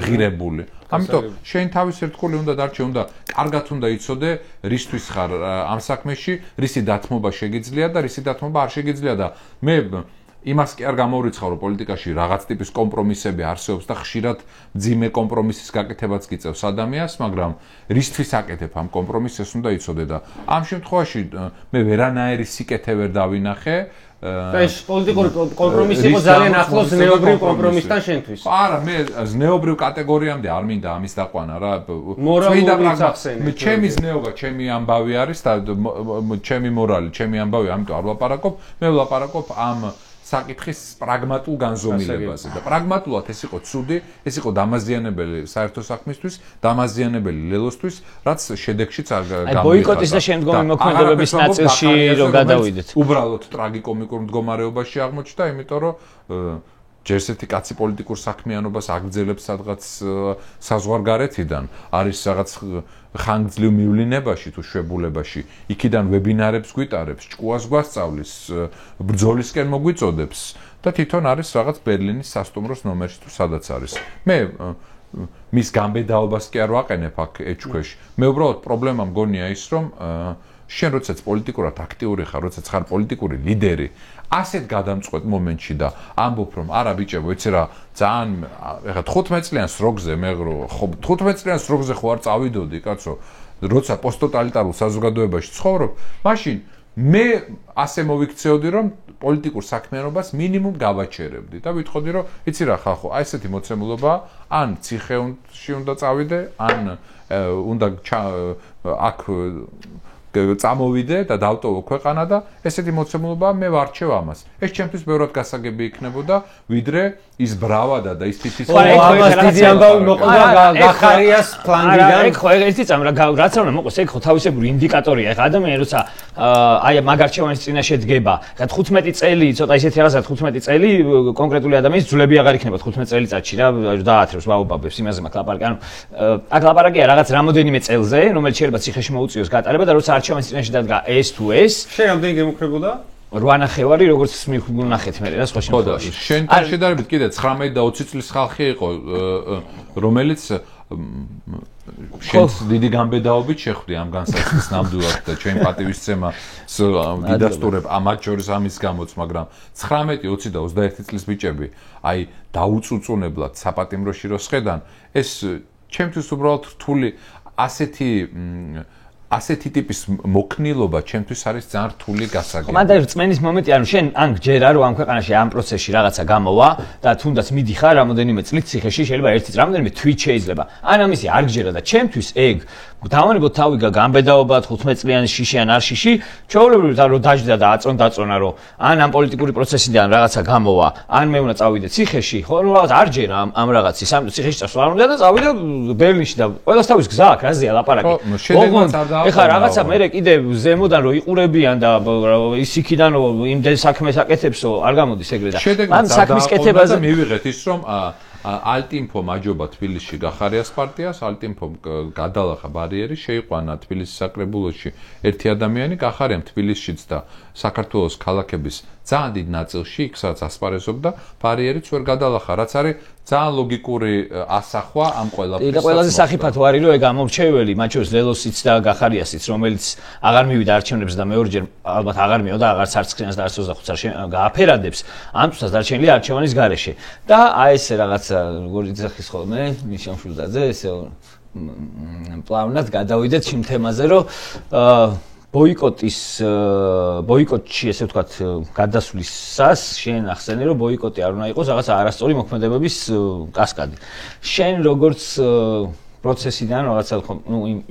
ღირებული. ამიტომ შენ თავის ერთგული უნდა დარჩე, უნდა კარგად უნდა იცოდე, რისთვის ხარ ამ საქმეში, რისი დათმობა შეგიძლია და რისი დათმობა არ შეგიძლია და მე იმას კი არ გამოვრიცხავ, რომ პოლიტიკაში რაღაც ტიპის კომპრომისები არსებობს და ხშირად მძიმე კომპრომისის გაკეთებაც გიწევს ადამიანს, მაგრამ რისთვის აკეთებ ამ კომპრომისს ეს უნდა იცოდე და ამ შემთხვევაში მე ვერანაირი სიკეთე ვერ დავინახე. და ეს პოლიტიკური კომპრომისი იყო ძალიან ახლოს ზნეობრივ კომპრომისთან შენთვის. არა, მე ზნეობრივ კატეგორიამდე არ მინდა ამის დაყვანა რა. ჩემი ზნეობა, ჩემი ამბავი არის და ჩემი მორალი, ჩემი ამბავი, ამიტომ არ ვლაპარაკობ, მე ვლაპარაკობ ამ საკითხის პრაგმატულ განზომილებაზე და პრაგმატულად ეს იყო ცუდი, ეს იყო დამაზიანებელი საერთო საქმისთვის, დამაზიანებელი ლელოსთვის, რაც შედეგშიც გამოვიდა. ბოიკოტის და შემდგომი მოქმედებების ნაწილში რომ გადავიდეთ. უბრალოდ ტრაგიკომიკურ მდგომარეობაში აღმოჩნდა, იმიტომ რომ ჯერ ესეთი კაცი პოლიტიკურ საქმიანობას აგრძელებს სადღაც საზღვარგარეთიდან, არის რაღაც ხანგრძლივ მივლინებაში თუ შვებულებაში, იქიდან ვებინარებს გვიტარებს, ჭკუას გვასწავლის, ბრძოლისკენ მოგვიწოდებს და თვითონ არის რაღაც ბერლინის სასტუმროს ნომერში თუ სადაც არის. მე მის გამბედაობას კი არ ვაყენებ აქ ეჭქვეშ. მე უბრალოდ პრობლემა მგონია ის, რომ შენ როდესაც პოლიტიკურად აქტიური ხარ, როდესაც ხარ პოლიტიკური ლიდერი, ასეთ გადამწყვეტ მომენტში და ამბობ რომ არა ბიჭებო, იცი რა, ძალიან ეხლა 15 წლიან სროგზე მე ხო 15 წლიან სროგზე ხო არ წავიდოდი, კაცო, როცა პოსტტოტალიტარულ საზოგადოებაში ცხოვრობ, მაშინ მე ასე მოვიქცეოდი რომ პოლიტიკურ საქმიანობას მინიმუმ გავაჩერებდი და ვიტყოდი რომ იცი რა ხალხო, აი ესეთი მოცემულობა ან ციხეში უნდა წავიდე, ან უნდა აქ წამოვიდე და დავტოვო ქვეყანა და ესეთი მოცემულობაა მე ვარჩევ ამას. ეს ჩემთვის ბევრად გასაგები იქნებოდა, ვიდრე ის ბრავადა და ის თითის ამას დიდი ამბავი მოყვა გახარიას ფლანგიდან. ეგ ხო ერთი წამ რაც რა უნდა მოყოს, ეგ ხო თავისებური ინდიკატორია. ეხლა ადამიანი როცა აი მაგ არჩევანის წინაშე დგება, 15 წელი, ცოტა ისეთი რაღაცა 15 წელი კონკრეტული ადამიანის ძვლები აღარ იქნება 15 წელიწადში რა დაათრევს ბაობაბებს იმაზე მაქვს ლაპარაკი. ანუ აქ ლაპარაკია რაღაც რამოდენიმე წელზე, რომელიც შეიძლება ციხეში მოუწიოს გატარება და როცა არჩევანის წინაშე დადგა ეს თუ ეს, შენ რამდენი გემუქრებოდა? 8.5 როგორც მიგუნახეთ მე რა სხვა შემთხვევაში. შენთან შედარებით კიდე 19 და 20 წლის ხალხი იყო, რომელიც შენს დიდი გამბედაობით შეხვდი ამ განსაცდელს ნამდვილად და ჩემ პატივისცემას დიდასტურებ ამათ შორის ამის გამოც, მაგრამ 19, 20 და 21 წლის ბიჭები აი დაუწუწუნებლად საპატიმროში რო სხედან, ეს ჩემთვის უბრალოდ რთული ასეთი ტიპის მოქნილობა ჩემთვის არის ძალიან რთული გასაგები. მანდა რწმენის მომენტი, ანუ შენ ან გჯერა რომ ამ ქვეყანაში ამ პროცესში რაღაცა გამოვა და თუნდაც მიდიხარ რამოდენიმე წლით ციხეში, შეიძლება ერთი რამოდენიმე თვით შეიძლება. ან ამისი არ გჯერა და ჩემთვის ეგ დავანებოთ თავი გამბედაობა 15 წლიანი შიში ან არ შიში, ჩვეულებრივ რომ დაждდა და აწონ-დაწონა რომ ან ამ პოლიტიკური პროცესიდან რაღაცა გამოვა, ან მე უნდა წავიდე ციხეში, ხო რა არ ჯერა ამ რაღაცის, ამ ციხეში წასვლა არ უნდა და წავიდე ბერლინში და ყველას თავის გზა აქვს, რაზეა ლაპარაკი. ეხლა რაღაცა მე კიდე ზემოდან რო იყურებიან და ის იქიდან რომ იმდენ საქმეს აკეთებსო არ გამოდის ეგრე და ამ საქმის კეთებაზე მივიღეთ ის რომ ალტინფო მაჯობა თბილისში გახარიას პარტიას, ალტინფომ გადალახა ბარიერი, შეიყვანა თბილისის საკრებულოში ერთი ადამიანი, გახარიამ თბილისშიც და საქართველოს ქალაქების ძალიან დიდ ნაწილში, იქ სადაც ასპარეზობდა, ბარიერიც ვერ გადალახა, რაც არის ძალიან ლოგიკური ასახვა ამ ყველაფრის. და ყველაზე სახიფათო არის რომ ეგ ამორჩეველი, მათ შორის ლელოსიც და გახარიასიც, რომელიც აღარ მივიდა არჩევნებს და მეორჯერ ალბათ აღარ მივიდა, აღარც არც ქრიანს და არც 25-ს გააფერადებს, ამწუსაც დარჩენილია არჩევანის გარეშე. და აი ეს რაღაცა როგორ იძახის ხოლმე, ნიშამშვილდაძე, ესე პლავნად გადავიდეთ იმ თემაზე, რომ ბოიკოტში ესე ვთქვათ გადასვლისას შენ ახსენე რომ ბოიკოტი არ უნდა იყოს რაღაცა არასწორი მოქმედებების კასკადი. შენ როგორც პროცესიდან რაღაცა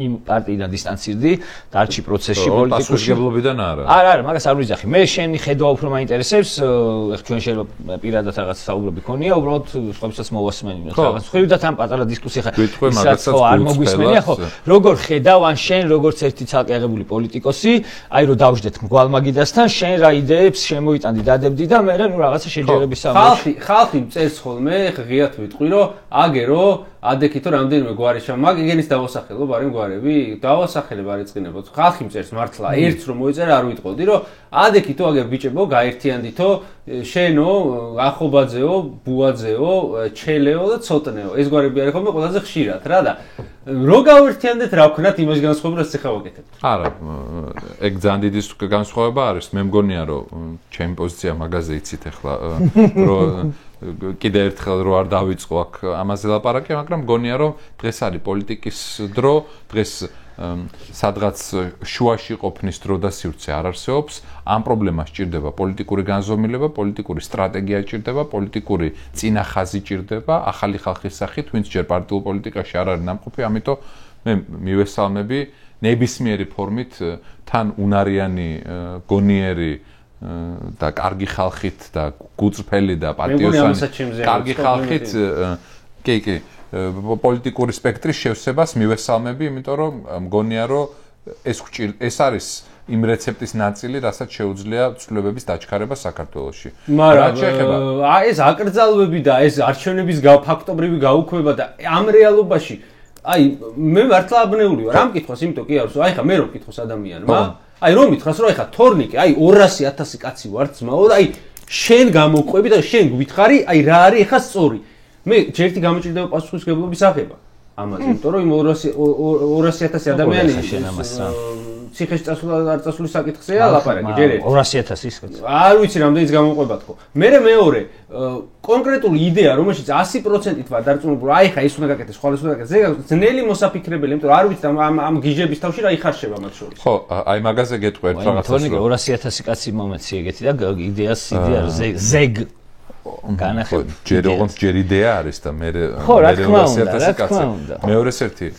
იმ პარტიიდან დისტანცირდი, დარჩი პროცესში პოლიტიკურ პასუხისმგებლობიდან არა. არა, მაგას არ ვიძახი. მე შენი ხედვა უფრო მაინტერესებს, ეხლა ჩვენ შეიძლება პირადად რაღაც საუბრები ქონია, უბრალოდ სხვებსაც მოვასმენინოთ. რაღაც ხვივდათ ამ პატარა დისკუსია ხა. ისაც არ მოგვისმენია, ხო? როგორ ხედავ ან შენ როგორც ერთი ცალკე აღებული პოლიტიკოსი, აი რომ დავждეთ მგვალმაგიდასთან, შენ რა იდეებს შემოიტანდი, დადებდი და მე ნუ რაღაცა შეჯერების სამოში. ხალხი წეს ხოლმე, ღიათ ვიტყვი რომ აგერო ადექითო რამდენიმე გვარი მაგ იგენის დავასახელო ბარი გვარები დავასახელებ არ ეწყინებოდ ხალხი მწერს მართლა ერთს რომ მოიწერა არ ვიტყოდი რომ ადექითო აგერ ბიჭებო გაერთიანდითო შენო ახობაძეო ბუაძეო ჩელეო და ცოტნეო ეს გვარები არის ხოლმე ყველაზე ხშირად რა და რო გავერთიანდეთ რა ვქნათ იმას განსხვავებას ეხა ვაკეთებ არა ეგ ძალიან დიდი განსხვავება არის მე მგონია რომ ჩემი პოზიცია მაგაზე იცით ახლა რომ კიდე ერთხელ რო არ დავიწყო აქ ამაზე ლაპარაკი, მაგრამ მგონია რომ დღეს არის პოლიტიკის დრო, დღეს სადღაც შუაში ყოფნის დრო და სივრცე არ არსებობს, ამ პრობლემას ჭირდება პოლიტიკური განზომილება, პოლიტიკური სტრატეგია ჭირდება, პოლიტიკური წინახაზი ჭირდება, ახალი ხალხის სახით, ვინც ჯერ პარტიულ პოლიტიკაში არ არის ნამყოფი, ამიტომ მე მივესალმები ნებისმიერი ფორმით თან უნარიანი გონიერი და კარგი ხალხით და გუწრფელი და პატიოსანი კარგი ხალხით კი პოლიტიკური სპექტრის შევსებას მივესალმები, იმიტომ რომ მგონია რომ ეს არის იმ რეცეპტის ნაწილი, რასაც შეუძლია ცვლილებების დაჩქარება საქართველოში. მაგრამ ეს აკრძალვები და ეს არჩევნების ფაქტობრივი გაუქმება და ამ რეალობაში აი მე მართლა აბნეული ვარ ამ კითხვას, იმიტომ კი არის, აი ხა მე რომ კითხოს ადამიანმა აი რომ მითხრას რომ ეხა თორნიკე აი 200,000 კაცი ვარ ძმაო და აი შენ გამოყვები და შენ გვითხარი აი რა არის ეხა სწორი მე ჯერთი გამოჭირდება პასუხისმგებლობის აღება ამაზე იმიტომ რომ იმ 200,000 ადამიანი შენ ამას რა ციხეში წასვლა არ წასვლის საკითხია ლაპარაკი ჯერ ერთი 200,000 ის არ ვიცი რამდენიც გამოყვება თქო მე მეორე კონკრეტული იდეა რომელშიც 100%-ით ვარ დარწმუნებული აი ხა ის უნდა გაკეთდეს ხვალ ის უნდა გაკეთდეს ძნელი მოსაფიქრებელი იმიტომ რომ არ ვიცი ამ გიჟების თავში რა იხარშება მათ შორის ხო აი მაგაზე გეტყვი ერთ რაღაცას რომ 200,000 კაცი მომენტი ეგეთი და იდეას იდეა ზეგ განახებ ჯერ იდეა არის და მე 200,000 კაცი მეორეს ერთი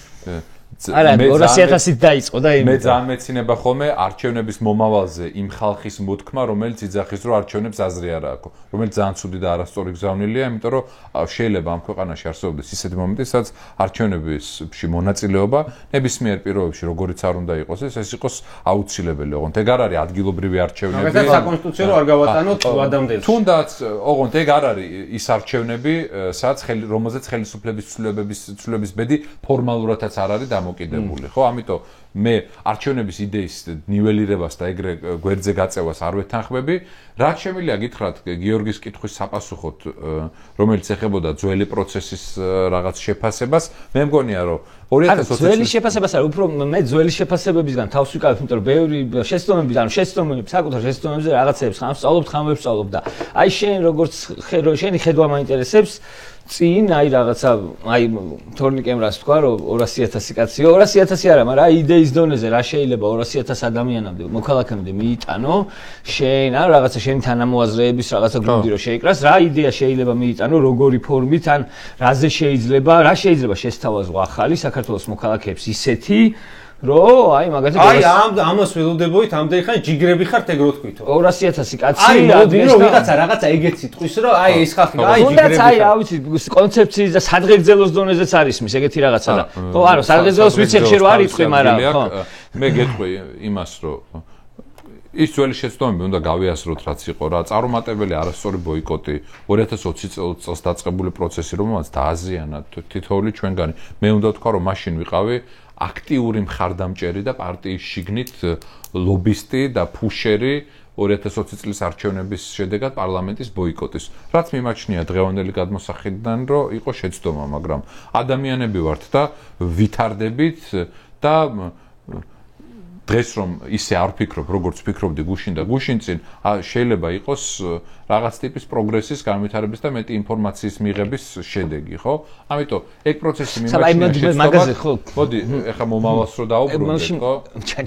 არა 200.000-ით დაიწყო და მე ძალიან მეცინება ხოლმე არჩევნების მომავალზე იმ ხალხის მოთქმა, რომელიც იძახის, რომ არჩევნებს აზრი არ აქვს, რომელიც ძალიან ცუდი და არასწორი გზავნილია, იმიტომ რომ შეიძლება ამ ქვეყანაში არსებობდეს ისეთი მომენტი, სადაც არჩევნებში მონაწილეობა ნებისმიერ პირობებში, როგორიც არ უნდა იყოს, ეს იყოს აუცილებელი. ოღონდ ეგ არ არის ადგილობრივი არჩევნები. მაგალითად საკონსტიტუციო არ გავატანოთ ადამიანს. თუნდაც, ოღონდ ეგ არ არის ის არჩევნები, სადაც რომელზეც ხელისუფლების ცვლილების ბედი ფორმალურადაც არ არის დამოკიდებული, ხო? ამიტომ მე არჩევნების იდეის ნიველირებას და ეგრე გვერდზე გაწევას არ ვეთანხმები. რაც შემიძლია გითხრათ გიორგის კითხვის საპასუხოდ, რომელიც ეხებოდა ძველი პროცესის რაღაც შეფასებას, მე მგონია რომ 2020 ძველი შეფასებას არ უფრო მე ძველი შეფასებებისგან თავს ვიკავებ, იმიტომ რომ ბევრი შეცდომები, საკუთარ შეცდომებზე რაღაცებს ხან ვსწავლობ, ხან ვერ ვსწავლობ და აი შენ როგორც შენი ხედვა მაინტერესებს წინ აი რაღაცა აი თორნიკემ რას თქვა რომ 200.000 კაცი 200.000 არა, მაგრამ აი იდეის დონეზე რა შეიძლება 200.000 ადამიანამდე მოქალაქემდე მიიტანო შენ ან რაღაცა შენი თანამოაზრეების რაღაცა გუნდი რო შეიკრას, რა იდეა შეიძლება მიიტანო, როგორი ფორმით ან რა შეიძლება შესთავაზო ახალი საქართველოს მოქალაქეებს ისეთი რომ აი მაგალითად ამას ველოდებოით ამდენი ხანი ჯიგრები ხართ ეგ რო თქვითო 200.000 კაცი აი მოდი რომ რაღაცა ეგეც იტყვის რომ აი ეს ხალხი აი ჯიგრები ხართ აი რა ვიცი კონცეფციის და სადღეგრძელოს დონეზე არის მის ეგეთი რაღაცა და ხო არა სადღეგრძელოს ვიცი ხე რო არ იტყვი მაგრამ ხო მე გეტყვი იმას რომ ის ძველი შეცდომები უნდა გავიაზროთ რაც იყო რა წარუმატებელი არასწორი ბოიკოტი 2020 წელს დაწყებული პროცესი რომელმაც დააზიანა თითოეული ჩვენგანი მე უნდა ვთქვა რომ მაშინ ვიყავი აქტიური მხარდამჭერი და პარტიის შიგნით ლობისტი და ფუშერი 2020 წლის არჩევნების შედეგად პარლამენტის ბოიკოტის. რაც მიმაჩნია დღევანდელი გადმოსახედიდან, რომ იყო შეცდომა, მაგრამ ადამიანები ვართ და ვითარდებით და დღეს რომ ისე არ ვფიქრობ, როგორც ვფიქრობდი გუშინ და გუშინ წინ, შეიძლება იყოს რაღაც ტიპის პროგრესის განვითარების და მეტი ინფორმაციის მიღების შედეგი, ხო? ამიტომ ეგ პროცესი მიმაჩნია მაგაზე ხო? მოდი, ეხლა მომავალს რო დაუბრუნდეთ, ხო?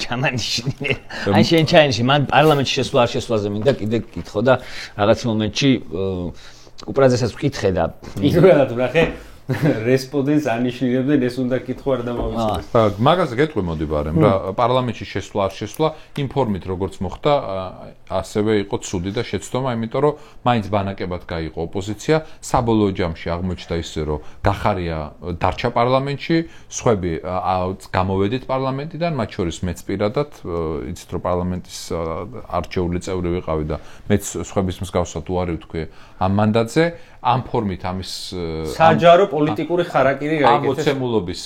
ჩამანიშნე. აი შენ ჩაინიშნე, მან პარლამენტში შესვლა არ შესვლაზე მინდა კიდე გკითხო და რაღაც მომენტში უპრაზესაც ვკითხე და პირველად ვნახე რესპონდენტს ანიშნებდნენ ეს უნდა კითხო არ დამოვიწყდეს. მაგაზე გეტყვი მოდი ბარემ რა პარლამენტში შესვლა არ შესვლა ინფორმით როგორც მოხდა ასევე იყო ცუდი და შეცდომა იმიტომ რომ მაინც ბანაკებად გაიყო ოპოზიცია საბოლოო ჯამში აღმოჩნდა ისე რომ გახარია დარჩა პარლამენტში სხვები გამოვედით პარლამენტიდან მათ შორის მეც პირადად იცით რომ პარლამენტის არჩეული წევრი ვიყავი და მეც სხვების მსგავსად უარი ვთქვი ამ მანდატზე ამ ფორმით ამის საჯარო პოლიტიკური ხარაკირი გაიგეთ. ამოცემულობის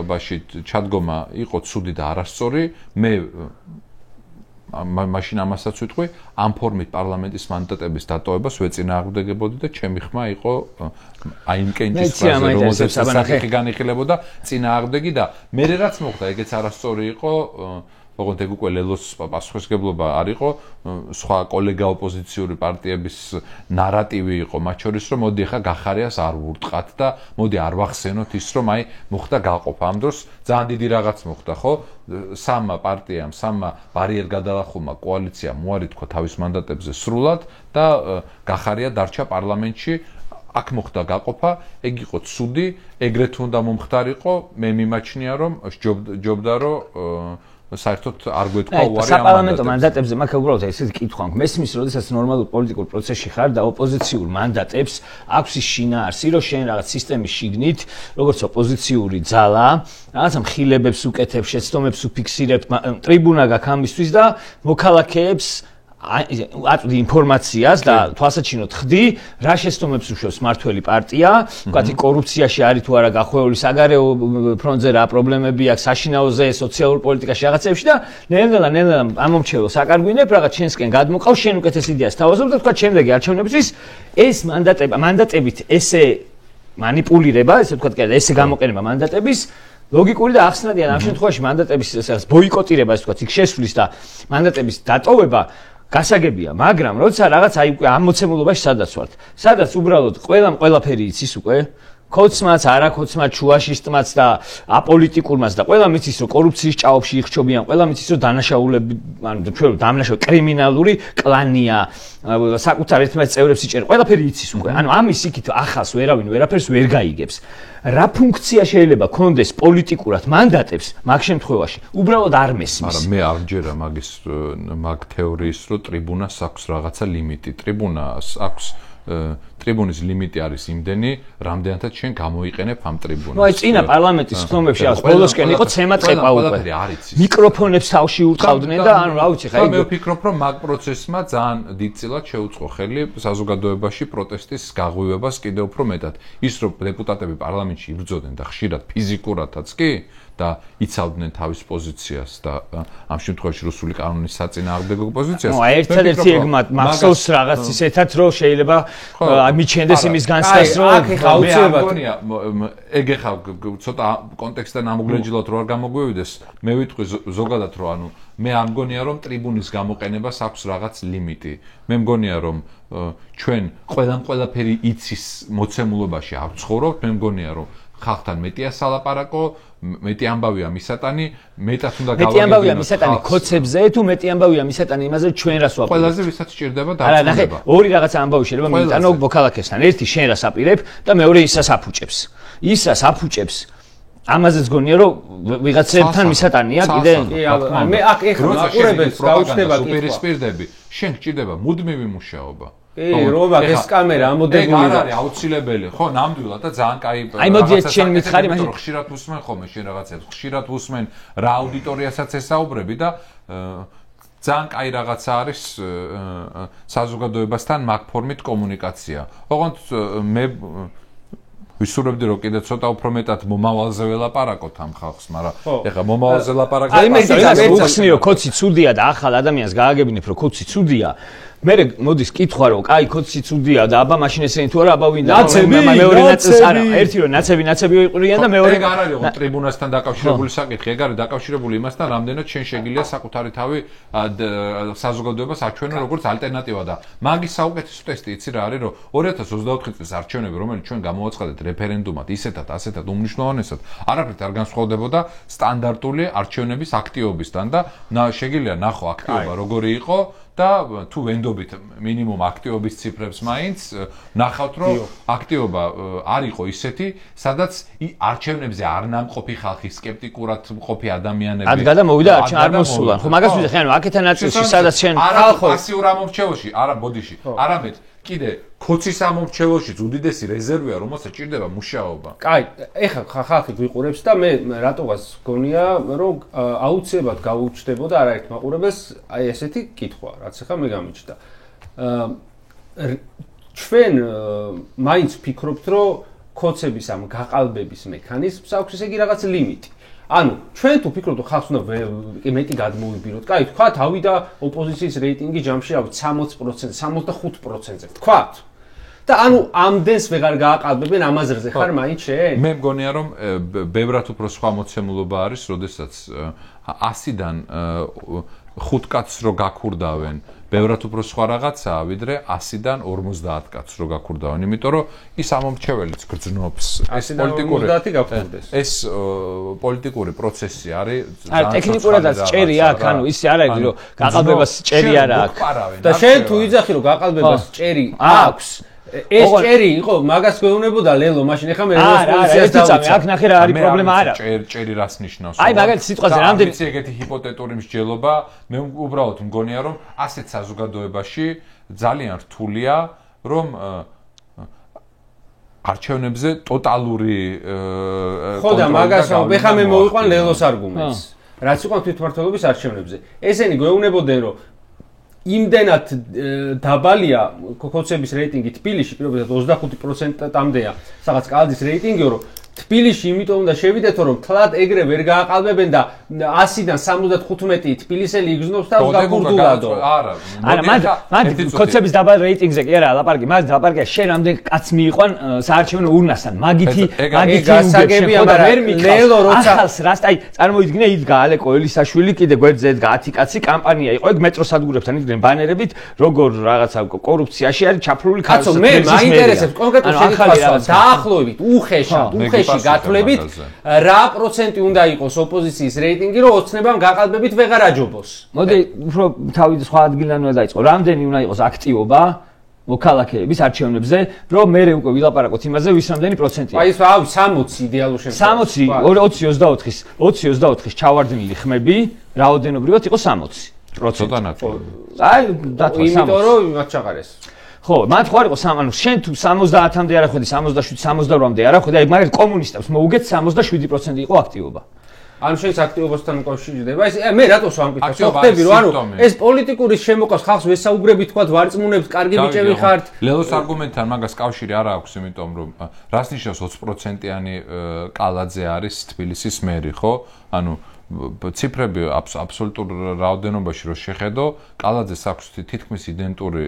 ბაში ჩადგომა იყო ცუდი და არასწორი. მე მაშინ ამასაც ვიტყვი, ამ ფორმით პარლამენტის მანდატების დატოვებას ვეწინააღმდეგებოდი და ჩემი ხმა იყო აი იმ კენჭის ფრაზე, რომელზეც საკითხი განიხილებოდა წინააღმდეგი და მე რაც მოხდა, ეგეც არასწორი იყო. ოღონდ ეგ უკვე ლელოს პასუხისმგებლობა არ იყო სხვა კოლეგა ოპოზიციური პარტიების ნარატივი იყო მათ შორის რომ მოდი ახლა გახარიას არ ვურტყათ და მოდი არ ვახსენოთ ის რომ აი მოხდა გაყოფა ამ დროს ძალიან დიდი რაღაც მოხდა ხო სამმა პარტიამ სამმა ბარიერგადალახულმა კოალიციამ უარი თქვა თავის მანდატებზე სრულად და გახარია დარჩა პარლამენტში აქ მოხდა გაყოფა ეგ იყო ცუდი ეგრეთ უნდა მომხდარიყო მე მიმაჩნია რომ ჯობდა რომ საერთოდ არ გვეთქვა უარი ამ საპარლამენტო მანდატებზე მაგ უბრალოდ ესეთი კითხვა აქვს მესმის როდესაც ნორმალურ პოლიტიკურ პროცესში ხარ და ოპოზიციურ მანდატებს აქვს ის შინაარსი რომ შენ რაღაც სისტემის შიგნით როგორც ოპოზიციური ძალა რაღაც მხილებებს უკეთებ შეცდომებს უფიქსირებ ტრიბუნა გაქვს ამისთვის და მოქალაქეებს აწვდი ინფორმაციას და თვალსაჩინოდ ხდი რა შეცდომებს უშვებს მართველი პარტია, ვთქვათ კორუფციაში არის თუ არა გახვეული საგარეო ფრონტზე რა პრობლემები აქვს საშინაოზე, სოციალურ პოლიტიკაში რაღაცებში და ნელ-ნელა ამომრჩეველ საკარგვინებ რაღაც ჩვენსკენ გადმოყავს შენ უკეთეს იდეას თავაზობ და ვთქვათ შემდეგი არჩევნებისთვის ეს მანდატებით ესე მანიპულირება, ესე ვთქვათ კიდე ესე გამოყენება მანდატების ლოგიკური და ახსნადია ამ შემთხვევაში მანდატების ეს ბოიკოტირება ესე ვთქვათ იქ შესვლის და მანდატების დატოვება გასაგებია, მაგრამ როცა რაღაც აი უკვე ამ მოცემულობაში სადაც ვართ, სადაც უბრალოდ ყველაფერი იცის უკვე ქოცმაც, არაქოცმაც, შუაშისტმაც და აპოლიტიკურმაც და ყველა მიცის რომ კორუფციის ჭაობში იხჩობიან, ყველა მიცის რომ დანაშაულები, ანუ ჩვენ დანაშაული კრიმინალური კლანია, საკუთარ ერთმანეთს წევრებს იჭერენ. ყველაფერი იცის უკვე. ანუ ამის იქით ახალს ვერავინ ვერაფერს ვერ გაიგებს. რა ფუნქცია შეიძლება კონდეს პოლიტიკურად მანდატებს მაგ შემთხვევაში? უბრალოდ არ მესმის. არა, მე არ მჯერა მაგ თეორიის, რომ ტრიბუნას აქვს რაღაცა ლიმიტი. ტრიბუნას აქვს ტრიბუნის ლიმიტი არის იმდენი, რამდენადაც შენ გამოიყენებ ამ ტრიბუნას. ნუ აი წინა პარლამენტის ხმებში აქვს ბოლოსკენ იყო ცემა წეპა უკვე. მიკროფონებს თავში ურტყავდნენ და ანუ რა ვიცი, ხა მე ვფიქრობ, რომ მაგ პროცესმა ძალიან დიდწილად შეუწყო ხელი საზოგადოებაში პროტესტის გაღვივებას კიდევ უფრო მეტად. ის რომ დეპუტატები პარლამენტში იბრძოდნენ და ხშირად ფიზიკურადაც კი და იცავდნენ თავის პოზიციას და ამ შემთხვევაში რუსული კანონის საწინააღმდეგო პოზიციას. ნუ ერთადერთი ეგ მახსოვს რაღაც ისეთად რომ შეიძლება მიჩენდეს იმის განცდას რომ აქ ეხა აუცილებლად ეგ ეხა ცოტა კონტექსტიდან ამოგლეჯილოთ რო არ გამოგვივიდეს მე ვიტყვი ზოგადად რომ ანუ მე არ მგონია რომ ტრიბუნის გამოყენებას აქვს რაღაც ლიმიტი. მე მგონია რომ ჩვენ ყველაფერი იცის მოცემულობაში არ ვცხოვრობთ. მე მგონია რომ ხალხთან მეტია სალაპარაკო, მეტი ამბავია მისატანი, მეტად უნდა გავაგებინოთ. მეტი ამბავია მისატანი ქოცებზე თუ მეტი ამბავია მისატანი იმაზე ჩვენ რას ვაპირებ? ყველაზე ვისაც ჭირდება დაწუნება. არა, ნახე, ორი რაღაცა ამბავი შეიძლება მიტანო მოქალაქესთან. ერთი შენ რას აპირებ და მეორე ისაც აფუჭებს. ისაც აფუჭებს. ამაზეც გონია რომ ვიღაცებთან მისატანია კიდე? მე აქ ეხლა მაყურებელს გაუჩნდება კითხვა. უპირისპირდები, შენ გჭირდება მუდმივი მუშაობა. რომ ეს კამერა ამოდებული და არის აუცილებელი, ხო, ნამდვილად და ძალიან კაი. აი მოდი ეს შენ მითხარი, მაშინ ხშირად უსმენ ხოლმე შენ რაღაცებს, ხშირად უსმენ რა აუდიტორიასაც ესაუბრები და ძალიან კაი რაღაცა არის საზოგადოებასთან მაგ ფორმით კომუნიკაცია. ოღონდ მე ვისურვებდი რომ კიდე ცოტა უფრო მეტად მომავალზე ველაპარაკოთ ამ ხალხს, მაგრამ ეხლა მომავალზე ლაპარაკობ. აი მე უხსნიო კოცი ცუდია და ახალ ადამიანს გააგებინებ რომ კოცი ცუდია. მე მოდის კითხვა რომ კაი კოცი ცუდია და აბა მაშინ ესენი თუ არა აბა ვინდა მეორე ნაწილს არა ერთი რომ ნაცები ვიყვრიან და მეორე ეგ არ არის რომ ტრიბუნასთან დაკავშირებული საკითხი, ეგ არის დაკავშირებული იმასთან რამდენად შენ შეგიძლია საკუთარი თავი საზოგადოებას აჩვენო როგორც ალტერნატივა და მაგის საუკეთესო ტესტი იცი რა არის რომ 2024 წლის არჩევნები რომელიც ჩვენ გამოვაცხადეთ რეფერენდუმად ისეთად ასეთად უმნიშვნელოვანესად არაფრით არ განსხვავდებოდა სტანდარტული არჩევნების აქტივობისთან და შეგიძლია ნახო აქტივობა როგორი იყო და თუ ვენდობით მინიმუმ აქტივობის ციფრებს მაინც ნახავთ რომ აქტივობა არ იყო ისეთი სადაც არჩევნებზე არ ნამყოფი ხალხი სკეპტიკურად მყოფი ადამიანები ადგა და მოვიდა არ მოსულან ხო მაგას ვიზახი ანუ აქეთან ნაწილში სადაც შენ ხალხო პასიურ ამორჩეულში არა ბოდიში არამედ კიდე ქოცის ამორჩეულში უდიდესი რეზერვია რომელსაც ჭირდება მუშაობა. კაი, ეხლა ხალხი გვიყურებს და მე რატოღაც გონია რომ აუცილებლად გაუჩნდებოდა არაერთ მაყურებელს აი ესეთი კითხვა, რაც ახლა მე გამიჩნდა. ჩვენ მაინც ვფიქრობთ რომ ქოცების ამ გაყალბების მექანიზმს აქვს ესე იგი რაღაც ლიმიტი. ანუ ჩვენ თუ ვფიქრობთ რომ ხალხს უნდა მეტი გადმოვიბიროთ, კაი, თქვა თავი და ოპოზიციის რეიტინგი ჯამში რა ვიცი 60%, 65%-ზე. თქვათ. და ანუ ამდენს ვეღარ გააყალბებენ ამაზრზე ხარ მაინც შენ? მე მგონია რომ ბევრად უფრო სხვა მოცემულობა არის, როდესაც 100-დან 5 კაცს რო გაქურდავენ, ბევრად უფრო სხვა რაღაცაა, ვიდრე 100-დან 50 კაცს რო გაქურდავენ, იმიტომ რომ ის ამომრჩეველიც გრძნობს. ეს პოლიტიკური პროცესი არის. არა, ტექნიკურადაც ჭერი აქვს, ანუ ისე არ არის რომ გაყალბებას ჭერი არ აქვს. და შენ თუ იძახი რომ გაყალბებას ჭერი აქვს ეს ჭერი იყო, მაგას გვეუბნებოდა ლელო, მაშინ ეხლა მე როს პოლიციას დავუწევ. აქ ნახე რა არის პრობლემა არა. ჭერი რას ნიშნავს? აი მაგალითად სიტყვაზე რამდენი ეგეთი ჰიპოთეტური მსჯელობა, მე უბრალოდ მგონია რომ ასეთ საზოგადოებაში ძალიან რთულია, რომ არჩევნებზე ტოტალური ხო და მაგას ეხლა მე მოვიყვან ლელოს არგუმენტს. რაც იყო თვითმმართველობის არჩევნებზე. ესენი გვეუბნებოდნენ რომ იმდენად დაბალია ქოცების რეიტინგი თბილისში, პირობითად 25%-მდეა, სადაც კალდის რეიტინგი, რომ თბილისში იმიტომ უნდა შევიდეთო რომ თლად ეგრე ვერ გააყალბებენ და 100-დან 75 თბილისელი იგზნობს თავს გაკურდულადო. არა, მან კოცების დაბალ რეიტინგზე კი არა ლაპარაკი, მას ლაპარაკია შენ რამდენ კაც მიიყვან საარჩევნო ურნასთან. მაგითი გასაგებია, მაგრამ ლელო როცა ახალს რას აი წარმოიდგინე იდგა ალეკო ელისაშვილი კიდე გვერდზე ედგა 10 კაცი კამპანია იყო ეგ მეტროსადგურებთან იდგნენ ბანერებით როგორ რაღაცა კორუფციაში არის ჩაფრული კაცო მე მაინტერესებს კონკრეტულად შეგეხსნა დაახლოებით უხეში გათვლებით რა პროცენტი უნდა იყოს ოპოზიციის რეიტინგი რომ ოცნებამ გაყალბებით ვეღარ აჯობოს. მოდი უფრო თავი სხვა ადგილიდან უნდა დაიწყო. რამდენი უნდა იყოს აქტივობა მოქალაქეების არჩევნებზე, რომ მე უკვე ვილაპარაკოთ იმაზე, ვის რამდენი პროცენტია. აი ეს 60 იდეალურ შემთხვევაში. 20-24-ის ჩავარდნილი ხმები, რაოდენობრივად იყო 60%. ცოტა ნაკლები. აი დათვალ 60. იმიტომ რომ მათ ჩაყარეს. ხო, მათ ხო არ იყო ანუ შენ თუ 70-მდე არ ხვედი, 67-68-მდე არ ხვედი, აი მაგალითად კომუნისტებს მოუგეთ 67% იყო აქტივობა. ანუ შენს აქტივობასთან უკავშირდება. ეს მე რატოს ვამკითხავს? ხტები რომ ანუ ეს პოლიტიკური შემოყავს ხალხს ვესაუგრებით თქვა ვარწმუნებს, კარგი ბიჭები ხართ. ლელოს არგუმენტთან მაგას კავშირი არ აქვს, იმიტომ რომ რას ნიშნავს 20%-იანი კალაძე არის თბილისის მერი, ხო? ანუ ციფრები აბსოლუტურ რაოდენობაში რო შეხედო, კალაძეს აქვს თითქმის იდენტური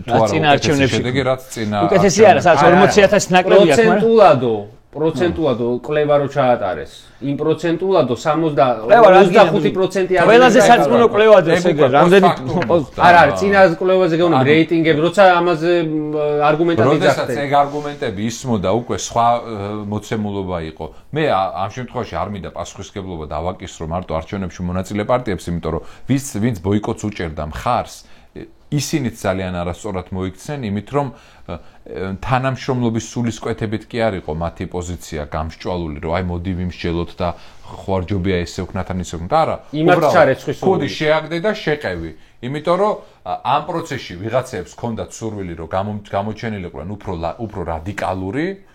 თუ არა შედეგი, რაც წინა უკეთესი არა, სადაც 40,000 ნაკლები აქვს, მაგრამ პროცენტულად კლევა რო ჩაატარეს. იმ პროცენტულად 25% არის. ყველაზე სარწმუნო კლევაა ეს ეგ რამდენი არა, წინა კლევაზე გეუბნები რეიტინგები, როცა ამაზე არგუმენტები ძახდნენ. როდესაც ეგ არგუმენტები ისმოდა უკვე სხვა მოცემულობა იყო. მე ამ შემთხვევაში არ მინდა პასუხისგებლობა დავაკისრო მარტო არჩევნებში მონაწილე პარტიებს, იმიტომ რომ ვინც ბოიკოტს უჭერდა მხარს ისინიც ძალიან არასწორად მოიქცნენ, იმით რომ თანამშრომლობის სულისკვეთებით კი არ იყო მათი პოზიცია გამსჭვალული, რომ აი მოდი ვიმსჯელოთ და ხوارჯობია ესე ვქნათან ისე ვქნათ. არა, იმათ ჩარეცხვის კუდი შეაგდე და შეყევი. იმიტომ რომ ამ პროცესში ვიღაცებს ჰქონდათ სურვილი, რომ გამოჩენილიყვნენ უფრო რადიკალური,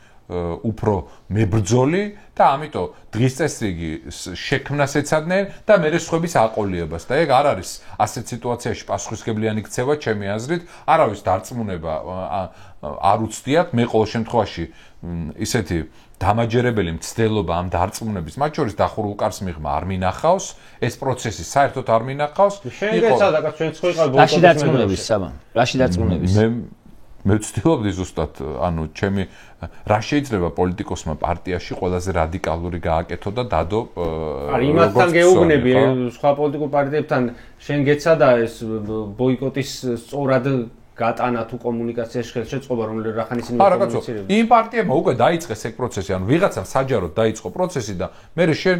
უფრო მებრძოლი და ამიტომ დღის წესრიგი შექმნას ეცადნენ და მერე სხვების აყოლიებას და ეგ არ არის ასეთ სიტუაციაში პასუხისგებლიანი ქცევა ჩემი აზრით, არავის დარწმუნება არ უცდიათ, მე ყოველ შემთხვევაში ისეთი დამაჯერებელი მცდელობა ამ დარწმუნების, მათ შორის დახურულ კარს მიღმა არ მინახავს, ეს პროცესი საერთოდ არ მინახავს. შეგეცადა კაც ჩვენ ხო იყავ რაში დარწმუნების საბა? რაში დარწმუნების? მე ვცდილობდი ზუსტად, ანუ ჩემი რა შეიძლება პოლიტიკოსმა პარტიაში ყველაზე რადიკალური გააკეთო და დადო არის იმათთან გეუბნები სხვა პოლიტიკურ პარტიებთან შენ გეცადა ეს ბოიკოტის სწორად გატანა თუ კომუნიკაციაში ხელშეწყობა რომელიც რახან ისინი კომუნიცირებენ. იმ პარტიებმა უკვე დაიწყეს ეგ პროცესი, ანუ ვიღაცამ საჯაროდ დაიწყო პროცესი და მე შენ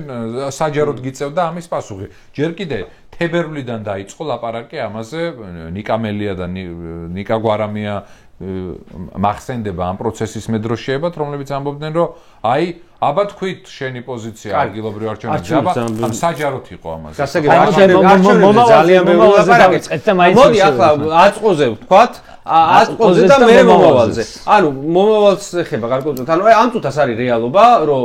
საჯაროდ გიწევდა ამის პასუხი. ჯერ კიდე თებერვლიდან დაიწყო ლაპარაკი ამაზე, ნიკა მელია და ნიკა გვარამია მახსენდება ამ პროცესის მე დრო შეებათ, რომლებიც ამბობდნენ, რომ აი, აბა თქვით შენი პოზიცია ადგილობრივ არჩევნებზე, აბა ამ საჯაროდ იყო ამაზე. ძალიან ბევრი ლაპარაკი. მოდი ახლა აწყოზე ვთქვათ, აწყოზე და მე მომავალზე. ანუ მომავალს ეხება გარკვეულწილად. ანუ ამ წუთას არის რეალობა, რომ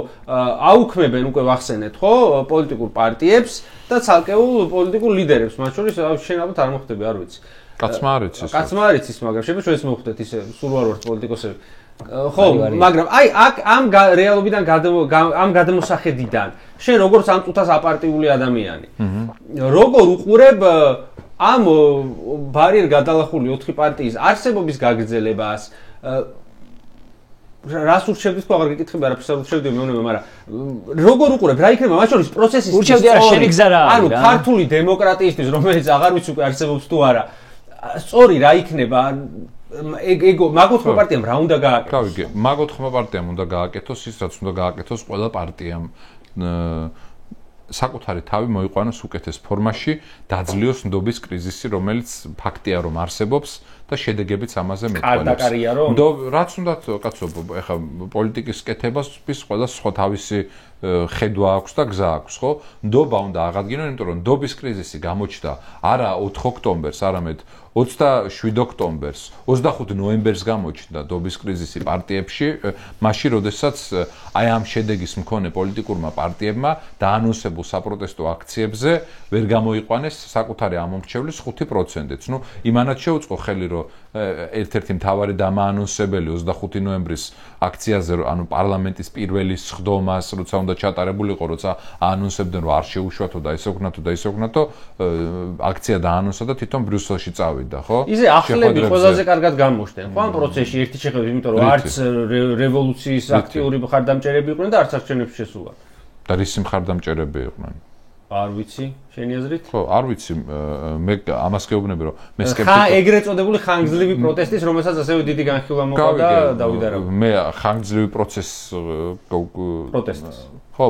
აუქმებენ უკვე ვახსენეთ, ხო, პოლიტიკურ პარტიებს და ცალკეულ პოლიტიკურ ლიდერებს, მათ შორის შენ ალბათ არ მოხდები, არ ვიცი. კაცმა არ იცის. კაცმა არ იცის, მაგრამ შეიძლება ჩვენს მოხდეთ ისე სულ არ ვართ პოლიტიკოსები. ხო, მაგრამ აი აქ ამ რეალობიდან ამ გადმოსახედიდან შენ როგორც ამ წუთას აპარტიული ადამიანი. როგორ უყურებ ამ ბარიერ გადალახული 4 პარტიის არსებობის გაგრძელებას? რას ურჩევდი თქვა, აღარ გიკითხები, არაფერს არ ურჩევდი მეუბნება, მაგრამ როგორ უყურებ, რა იქნება მათ შორის პროცესის ურჩევდი არა, შენი გზა რა არის? ანუ ქართული დემოკრატიისთვის, რომელიც აღარ ვიცი უკვე არსებობს თუ არა, სწორი რა იქნება? ეგ მაგოთხმა პარტიამ რა უნდა გააკეთოს? გავიგე, მაგოთხმა პარტიამ უნდა გააკეთოს ის, რაც უნდა გააკეთოს ყველა პარტიამ. საკუთარი თავი მოიყვანოს უკეთეს ფორმაში, დაძლიოს ნდობის კრიზისი, რომელიც ფაქტია რომ არსებობს და შედეგებიც ამაზე მეტყველებს. კარდაკარია რომ? რაც უნდათ, კაცო, ეხა პოლიტიკის კეთებას ის ყველა სხვა თავისი ხედვა აქვს და გზა აქვს, ხო? ნდობა უნდა აღადგინონ, იმიტომ რომ ნდობის კრიზისი გამოჩნდა არა 4 ოქტომბერს, არამედ 27 ოქტომბერს, 25 ნოემბერს გამოჩნდა ნდობის კრიზისი პარტიებში, მაშინ როდესაც აი ამ შედეგის მქონე პოლიტიკურმა პარტიებმა დაანონსებულ საპროტესტო აქციებზე ვერ გამოიყვანეს საკუთარი ამომრჩევლის 5%-იც. ნუ იმანაც შეუწყო ხელი, რომ ერთ-ერთი მთავარი დამაანონსებელი 25 ნოემბრის აქციაზე, ანუ პარლამენტის პირველი სხდომას, როცა უნდა ჩატარებულიყო, როცა აანონსებდნენ, რომ არ შეუშვათო და ისე ვქნათო, აქცია დაანონსა და თვითონ ბრიუსელში წავიდა, ხო? ისე ახლები ყველაზე კარგად გამოჩნდნენ. ხო ამ პროცესში ერთი შეხედვით, იმიტომ რომ არც რევოლუციის აქტიური მხარდამჭერები იყვნენ და არც არჩევნებში შესულან. და რისი მხარდამჭერები იყვნენ? არ ვიცი, შენი აზრით? ხო, არ ვიცი, მე ამას გეუბნები, რომ მე ეგრეთ წოდებული ხანგრძლივი პროტესტის, რომელსაც ასევე დიდი განხილვა მოყავდა დავით არაბა. მე ხანგრძლივი პროტესტის ხო,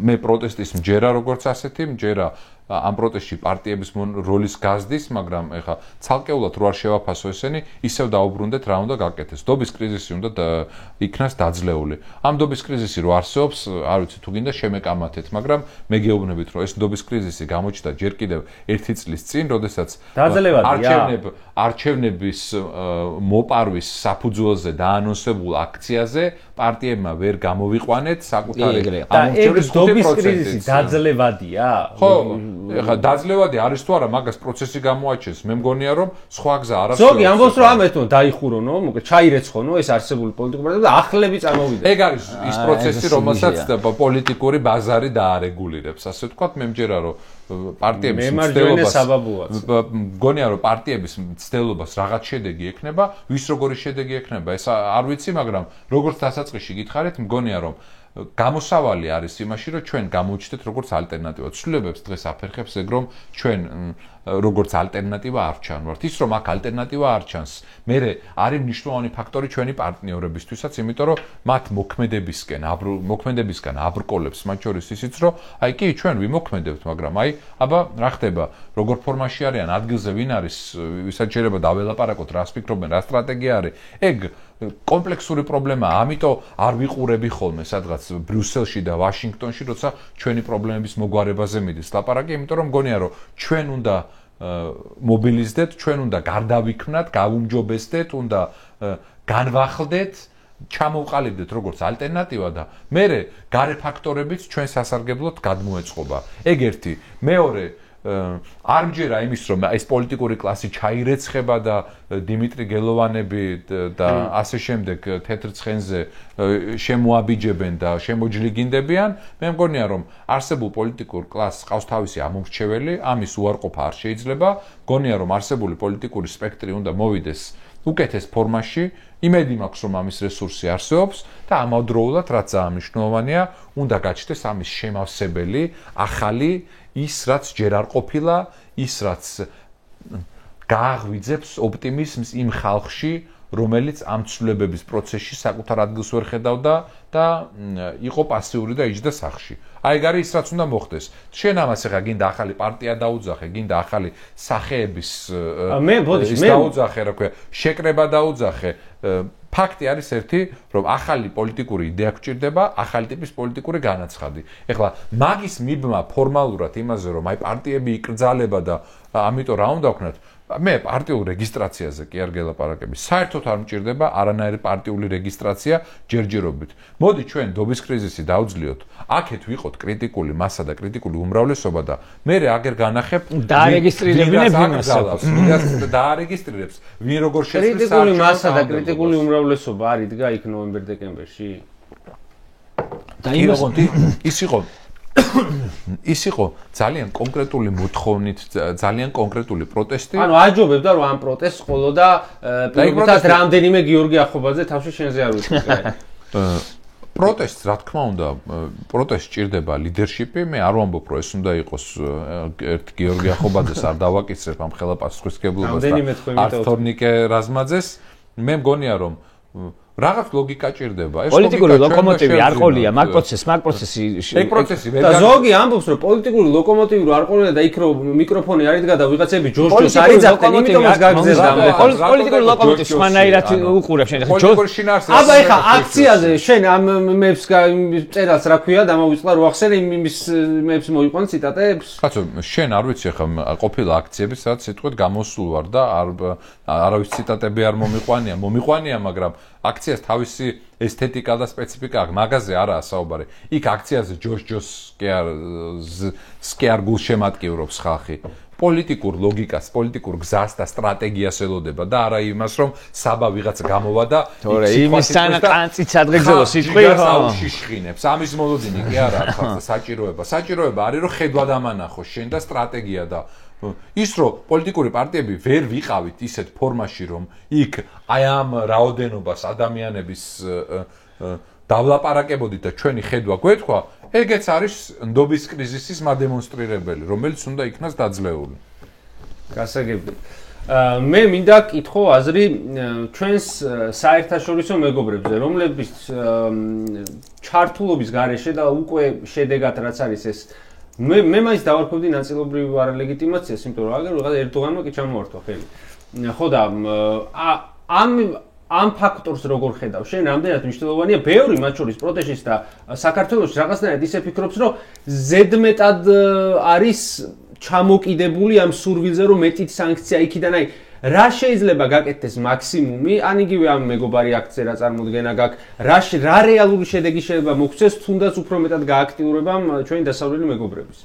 მე პროტესტის მჯერა როგორც ასეთი, მჯერა ამ პროტესტში პარტიების როლის გაზდის, მაგრამ ეხა ცალკეულად რო არ შევაფასო ესენი, ისევ დაუბრუნდეთ რა უნდა გაკეთდეს. ნდობის კრიზისი უნდა იქნას დაძლეული. ამ ნდობის კრიზისი რო არსებობს, არ ვიცი თუ გინდა შემეკამათეთ, მაგრამ მე გეუბნებით, რომ ეს ნდობის კრიზისი გამოჩნდა ჯერ კიდევ 1 წლის წინ, როდესაც არჩევნების მოპარვის საფუძველზე დაანონსებულ აქციაზე პარტიებმა ვერ გამოვიყვანეთ საკუთარი ამომრჩევლის 5%-ი. დაძლევადია? ხო, ეხლა დაძლევადი არის თუ არა, მაგას პროცესი გამოაჩენს. მე მგონია რომ სხვა გზა არ არის. ზოგი ამბობს რომ ამეთო დაიხურონო, მოკლედ ჩაირეცხონო ეს არსებული პოლიტიკური პარტიები და ახლები წამოვიდეს. ეგ არის ის პროცესი, რომელსაც პოლიტიკური ბაზარი დაარეგულირებს. ასე ვთქვათ, მე მჯერა რომ პარტიების მგონია რომ პარტიების მცდელობას რაღაც შედეგი ექნება, ვის როგორი შედეგი ექნება, ეს არ ვიცი, მაგრამ როგორც დასაწყისში გითხარით, მგონია რომ გამოსავალი არის იმაში, რომ ჩვენ გამოვჩნდეთ როგორც ალტერნატივა. ცვლილებებს დღეს აფერხებს ეგ რომ ჩვენ როგორც ალტერნატივა არ ჩანვართ. ის რომ აქ ალტერნატივა არ ჩანს, მე არის მნიშვნელოვანი ფაქტორი ჩვენი პარტნიორებისთვისაც, იმიტომ რომ მათ მოქმედებისგან აბრკოლებს მათ შორის ისიც, რომ აი კი ჩვენ ვიმოქმედებთ, მაგრამ აი აბა რა ხდება, როგორ ფორმაში არიან, ადგილზე ვინ არის, ვისაც შეიძლება დაველაპარაკოთ, რას ფიქრობენ, რა სტრატეგია არის. ეგ კომპლექსური პრობლემაა, ამიტომ არ ვიყურები ხოლმე სადღაც ბრიუსელში და ვაშინგტონში, როცა ჩვენი პრობლემების მოგვარებაზე მიდის ლაპარაკი, იმიტომ რომ მგონია რომ ჩვენ უნდა მობილიზდეთ, ჩვენ უნდა გარდავიქმნათ, გავუმჯობესდეთ, უნდა განვახლდეთ, ჩამოვყალიბდეთ როგორც ალტერნატივა და მერე გარე ფაქტორებიც ჩვენ სასარგებლოდ გადმოეწყობა. ეგ ერთი, მეორე არ მჯერა იმის რომ ეს პოლიტიკური კლასი ჩაირეცხება და დიმიტრი გელოვანები და ასე შემდეგ თეთრ ცხენზე შემოაბიჯებენ და შემოჯლიგინდებიან. მე მგონია რომ არსებულ პოლიტიკურ კლასს ყავს თავისი ამომრჩეველი, ამის უარყოფა არ შეიძლება. მგონია რომ არსებული პოლიტიკური სპექტრი უნდა მოვიდეს უკეთეს ფორმაში, იმედი მაქვს რომ ამის რესურსი არსებობს და ამავდროულად რაც ძალიან მნიშვნელოვანია, უნდა გაჩნდეს ამის შემავსებელი, ახალი ის რაც ჯერ არ ყოფილა, ის რაც გააღვიძებს ოპტიმიზმს იმ ხალხში, რომელიც ამ ცვლილებების პროცესში საკუთარ ადგილს ვერ ხედავდა და იყო პასიური და იჯდა სახში. აი ეგ არის ის რაც უნდა მოხდეს. შენ ამას ახლა გინდა ახალი პარტია დაუძახე, გინდა ახალი სახეების დაუძახე, რა ქვია, შეკრება დაუძახე. ფაქტი არის ერთი, რომ ახალი პოლიტიკური იდეა გვჭირდება, ახალი ტიპის პოლიტიკური განაცხადი. ეხლა მაგის მიბმა ფორმალურად იმაზე, რომ აი პარტიები იკრძალება და ამიტომ რა უნდა ვქნათ, მე პარტიულ რეგისტრაციაზე კი არ გელაპარაკები. საერთოდ არ მჭირდება არანაირი პარტიული რეგისტრაცია ჯერჯერობით. მოდი ჩვენ ნდობის კრიზისი დავძლიოთ. აქეთ ვიყოთ კრიტიკული მასა და კრიტიკული უმრავლესობა და მე აგერ განახებ დაარეგისტრირებინებ იმას. დაარეგისტრირებს ვინ როგორ შეცვლის კრიტიკული მასა და კრიტიკული უმრავლესობა არ იდგა იქ ნოემბერ-დეკემბერში. და ის იყო ძალიან კონკრეტული მოთხოვნით, ძალიან კონკრეტული პროტესტი. ანუ აჯობებდა რომ ამ პროტესტს ყოლოდა პირობითად რამდენიმე გიორგი ახობაძე თავში შენზე არ ვიტყვი. პროტესტს რა თქმა უნდა, პროტესტს ჭირდება ლიდერშიპი, მე არ ვამბობ რომ ეს უნდა იყოს ერთ გიორგი ახობაძეს არ დავაკისრებ ამ ხელაპასუხისმგებლობას და არც თორნიკე რაზმაძეს. მე მგონია რომ რაღაც ლოგიკა ჭირდება. ეს პოლიტიკური ლოკომოტივი არ ყოლია, მაგ პროცესი. ეგ პროცესი და ზოგი ამბობს, რომ პოლიტიკური ლოკომოტივი რო არ ყოლია და იქ რო მიკროფონი არ იდგა და ვიღაცები ჯოშ-ჯოშ არიძახდნენ, იმიტომაც გაგზელდა. პოლიტიკური ლოკომოტივი სხვანაირად უყურებ შენ. პოლიტიკური შინაარსი. აბა ეხა აქციაზე შენ ამ მეებს წერალს რა ქვია დამოვიწყდა რო ახსენე იმის მეებს მოიყვან ციტატებს. კაცო, შენ არ ვიცი ხა ყოფილა აქციები, სადაც სიტყვით გამოსულ ვარ და არავის ციტატები არ მომიყვანია, მაგრამ აქციას თავისი ესთეტიკა და სპეციფიკა აქვს. მაგაზე არაა საუბარი. იქ აქციაზე ჯოშ-ჯოშ კი არ გულშემატკივრობს ხალხი. პოლიტიკურ ლოგიკას, პოლიტიკურ გზას და სტრატეგიას ელოდება და არა იმას, რომ საბა ვიღაცა გამოვა და იმისთან კანციც ადგილზეო სიტყვი შიშხინებს. ამის მოლოდინი კი არა ხალხს საჭიროება. საჭიროება არის რომ ხედვა დამანახო შენ და სტრატეგია და ის რომ პოლიტიკური პარტიები ვერ ვიყავით ისეთ ფორმაში რომ იქ აი ამ რაოდენობას ადამიანების დავლაპარაკებოდით და ჩვენი ხედვა გვეთქვა, ეგეც არის ნდობის კრიზისის მადემონსტრირებელი, რომელიც უნდა იქნას დაძლეული. გასაგებია. მე მინდა კითხო აზრი ჩვენს საერთაშორისო მეგობრებზე, რომლებიც ჩართულობის გარეშე და უკვე შედეგად რაც არის ეს მე მაინც დავარქვევდი ნაწილობრივ არალეგიტიმაციას, იმიტომ რომ აგერ ვიღაცა ერდოღანმა კი ჩამოართვა ხელი. ხო და ამ ფაქტორს როგორ ხედავ? შენ რამდენად მნიშვნელოვანია? ბევრი მათ შორის პროტესტის და საქართველოს რაღაცნაირად ისე ფიქრობს, რომ ზედმეტად არის ჩამოკიდებული ამ სურვილზე, რომ მეტით სანქცია იქიდან აი რა შეიძლება გაკეთდეს მაქსიმუმი, ან იგივე ამ მეგობარი აქცია რა წარმოდგენა გაქვს, რა რეალური შედეგი შეიძლება მოგვცეს, თუნდაც უფრო მეტად გააქტიურება ჩვენი დასავლელი მეგობრების.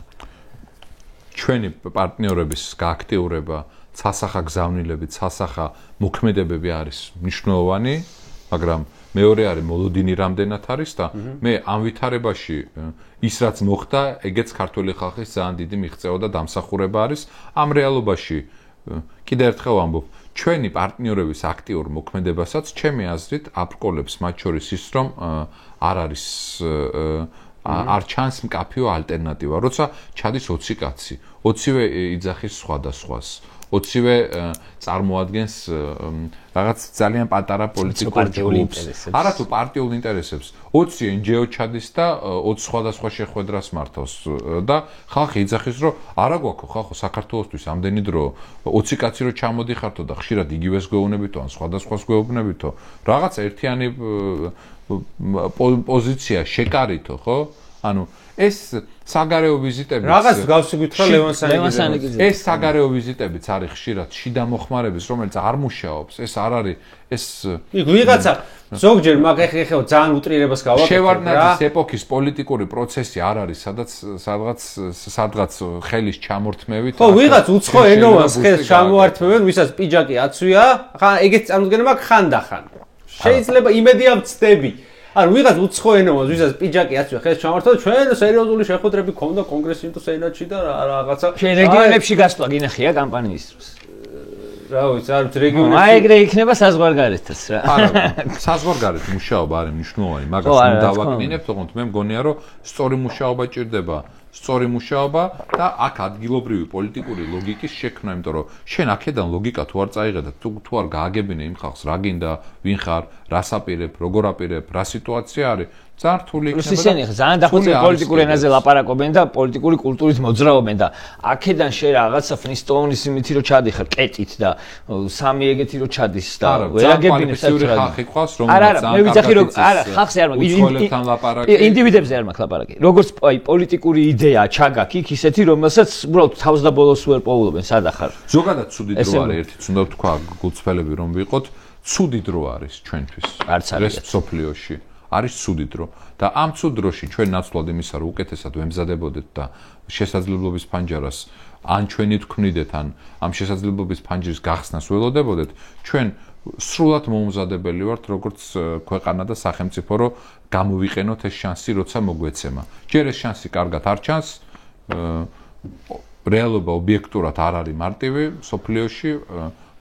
ჩვენი პარტნიორების გააქტიურება, ცასახა გზავნილები, ცასახა მოქმედებები არის მნიშვნელოვანი, მაგრამ მეორე არის მოლოდინი რამდენად არის და მე ამ ვითარებაში ის რაც მოხდა, ეგეც ქართული ხალხის ძალიან დიდი მიღწევა და დამსახურება არის ამ რეალობაში. კიდევ ერთხელ ვამბობ, ჩვენი პარტნიორების აქტიურ მოქმედებასაც ჩემი აზრით აბრკოლებს მათ შორის ის, რომ არ არის არ ჩანს მკაფიო ალტერნატივა. როცა ჩადის 20 კაცი, 20-ვე იძახის სხვადასხვას, 20-ვე წარმოადგენს რაღაც ძალიან პატარა პოლიტიკურ ჯგუფს, არათუ პარტიულ ინტერესებს. 20 NGO ჩადის და 20 სხვადასხვა შეხვედრას მართავს და ხალხი იძახის, რომ არა გვაქვს ხალხო საქართველოსთვის ამდენი დრო, 20 კაცი რო ჩამოდიხართო და ხშირად იგივეს გვეუბნებითო ან სხვადასხვას გვეუბნებითო, რაღაც ერთიანი პოზიცია შეკარითო, ხო? ანუ ეს საგარეო ვიზიტები რაღაც გავსი გითხრა ლევან ეს საგარეო ვიზიტებიც არის ხშირად შიდა მოხმარების, რომელიც არ მუშაობს. ეს არ არის ეს იქ ვიღაცა ზოგჯერ მაგ ეხება ძალიან უტრირებას გავაკეთებ. შევარდნაძის ეპოქის პოლიტიკური პროცესი არ არის, სადღაც ხელის ჩამორთმევით. ხო, ვიღაც უცხო ენოვანს ხელს ჩამოართმევენ, ვისაც პიჯაკი აცვია, ხა ეგეც წარმოდგენა მაქვს ხანდახან. შეიძლება იმედი ავწდები. ანუ ვიღაც უცხო ენოვანს, ვისაც პიჯაკი აცვია ხელს ჩამოართვა, ჩვენ სერიოზული შეხვედრები ქონდა კონგრესში თუ სენატში და რაღაცა. შენ რეგიონებში გასვლა გინახია კამპანიის დროს. რა ვიცი, არ რეგიონებში. აი ეგრე იქნება საზღვარგარეთაც რა. არა, საზღვარგარეთ მუშაობა არის მნიშვნელოვანი, მაგას უნდა დავაკმინებ, თუმცა მე მგონია, რომ სწორი მუშაობა ჭირდება. სწორი მუშაობა და აქ ადგილობრივი პოლიტიკური ლოგიკის შექმნა, იმიტომ რომ შენ აქედან ლოგიკა თუ არ წაიღე და თუ არ გააგებინე იმ ხალხს, რა გინდა, ვინ ხარ, რას აპირებ, როგორ აპირებ, რა სიტუაცია არის, ძალიან რთული იქნება. ისინი ძალიან დახვეწილი პოლიტიკურ ენაზე ლაპარაკობენ და პოლიტიკური კულტურით მოძრაობენ და აქედან შე რაღაცა ფნისტოუნის იმითი რომ ჩადიხარ კეტით და სამი ეგეთი რომ ჩადის და ვერაგებინებს საერთოდ ხალხი ყავს, რომელიც ძალიან მე ვიცახი რომ არა ხალხზე არ მაქვს ინდივიდებზე არ მაქვს ლაპარაკი. როგორც აი პოლიტიკური იდეა ჩაგაქ იქ ისეთი რომელსაც უბრალოდ თავს და ბოლოს ვერ პოულობენ სადახარ. ზოგადად ცუდი დრო არის, ერთით უნდა ვთქვა გულწრფელები რომ ვიყოთ, ცუდი დრო არის ჩვენთვის. არც არის სოფლიოში. არის ცუდი დრო და ამ ცუდ დროში ჩვენ ნაცვლად იმისა რომ უკეთესად ვემზადებოდეთ და შესაძლებლობის ფანჯარას ან ჩვენი თქვნიდეთ ან ამ შესაძლებლობის ფანჯრის გახსნას ველოდებოდეთ, ჩვენ სრულად მოუმზადებელი ვართ როგორც ქვეყანა და სახელმწიფო რომ გამოვიყენოთ ეს შანსი როცა მოგვეცემა. ჯერ ეს შანსი კარგად არ ჩანს, რეალობა ობიექტურად არ არის მარტივი სოფლიოში,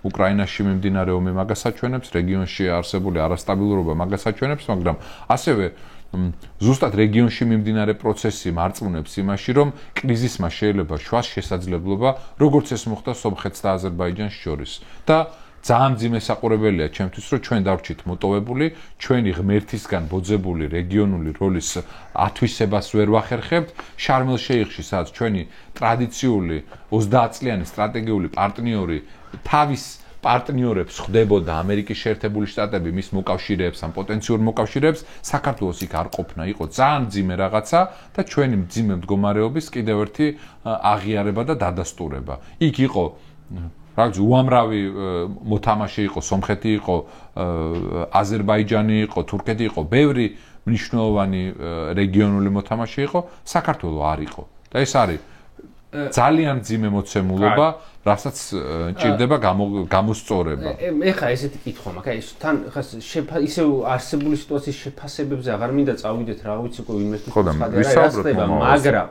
უკრაინაში მიმდინარე ომი მაგას აჩვენებს, რეგიონში არსებული არასტაბილურობა მაგას აჩვენებს, მაგრამ ასევე ზუსტად რეგიონში მიმდინარე პროცესი მარწმუნებს იმაში, რომ კრიზისმა შეიძლება შუას შესაძლებლობა, როგორც ეს მოხდა სომხეთს და აზერბაიჯანს შორის და ძალიან მძიმე საყურებელია ჩემთვის, რომ ჩვენ დავრჩით მოტოვებული, ჩვენი ღმერთისგან ბოძებული რეგიონული როლის ათვისებას ვერ ვახერხებთ. შარმელ-შეიხში, სადაც ჩვენი ტრადიციული 30 წლიანი სტრატეგიული პარტნიორი თავის პარტნიორებს ხდებოდა ამერიკის შეერთებული შტატები, მის მოკავშირეებს, ამ პოტენციურ მოკავშირეებს, საქართველოს იქ არ ყოფნა, იყო ძალიან მძიმე რაღაცა და ჩვენი მძიმე მდგომარეობის კიდევ ერთი აღიარება და დადასტურება. იქ იყო რაღაც უამრავი მოთამაშე იყო, სომხეთი იყო, აზერბაიჯანი იყო, თურქეთი იყო, ბევრი მნიშვნელოვანი რეგიონული მოთამაშე იყო, საქართველო არ იყო. და ეს არის ძალიან მძიმე მოცემულობა, რასაც ჭირდება გამოსწორება. ეხა ესეთი კითხვა მაქვს, აი თან ხა ისევ არსებული სიტუაციის შეფასებებზე აღარ მინდა წავიდეთ, რა ვიცი უკვე ვინმესთვის ხდება, მაგრამ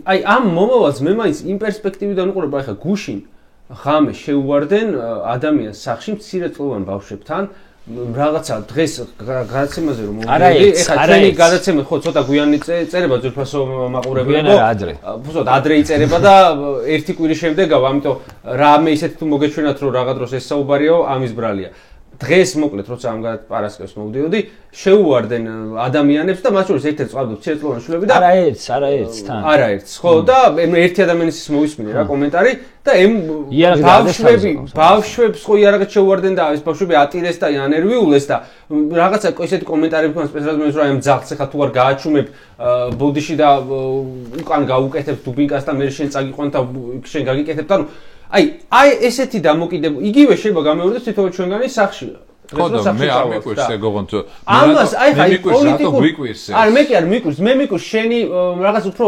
აი ამ მომავალს მე მაინც იმ პერსპექტივიდან უყურებ, აი ხა გუშინ ღამე შეუვარდნენ ადამიანს სახში მცირეწლოვან ბავშვებთან რაღაცა დღეს გადაცემაზე რომ მოვიდი ეხლა ჩვენი გადაცემა ხო ცოტა გვიანი წერება ძვირფასო მაყურებელო უბრალოდ ადრე იწერება და ერთი კვირის შემდეგა ამიტომ რამე ისეთ თუ მოგეჩვენათ რომ რაღაც დროს ეს საუბარიაო ამის ბრალია დღეს მოკლედ როცა ამ პარასკევს მოვდიოდი შეუვარდნენ ადამიანებს და მათ შორის ერთ-ერთ წავდო მცირეწლოვანი შვილები და არაერთს თან არაერთს ხო და ერთი ადამიანის ის მოვისმინე რა კომენტარი და ბავშვებს ხო იარაღით შეუვარდნენ და ეს ბავშვები ატირეს და ანერვიულეს და რაღაცა ესეთი კომენტარები ქონს სპეციალურად რომ ამ ძაღლს ხა თუ არ გააჩუმებ ბოდიში და უკან გაუკეთებ დუბინკას და მე შენ წაგიყვან და შენ გაგიკეთებ და აი ესეთი დამოკიდებულება იგივე შეიძლება გამეორდეს თითოეულ ჩვენგანი სახში ხო და მე არ მიკვირს ეგოღონთ ამას აი პოლიტიკურ არ მე კი არ მიკვირს მე მიკვირს შენი რაღაც უფრო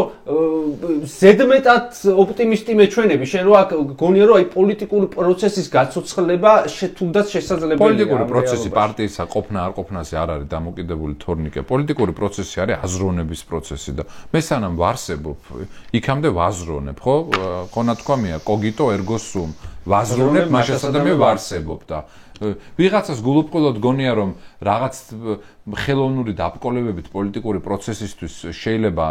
ზედმეტად ოპტიმისტი მეჩვენები შენ რო აქ გონია რომ აი პოლიტიკური პროცესის გაცოცხლება თუნდაც შესაძლებელია პოლიტიკური პროცესი პარტიისა ყოფნა არ ყოფნაზე არ არის დამოკიდებული თორნიკე პოლიტიკური პროცესი არის აზროვნების პროცესი და მე სანამ ვარსებობ იქამდე ვაზროვნებ ხო ხონათქვამია კოგიტო ერგო სუმ ვაზროვნებ მაშასა და მე ვარსებობ და ვიღაცას გულუბრყვილოდ გონია რომ რაღაც ხელოვნური დაბკოლებებით პოლიტიკური პროცესისთვის შეიძლება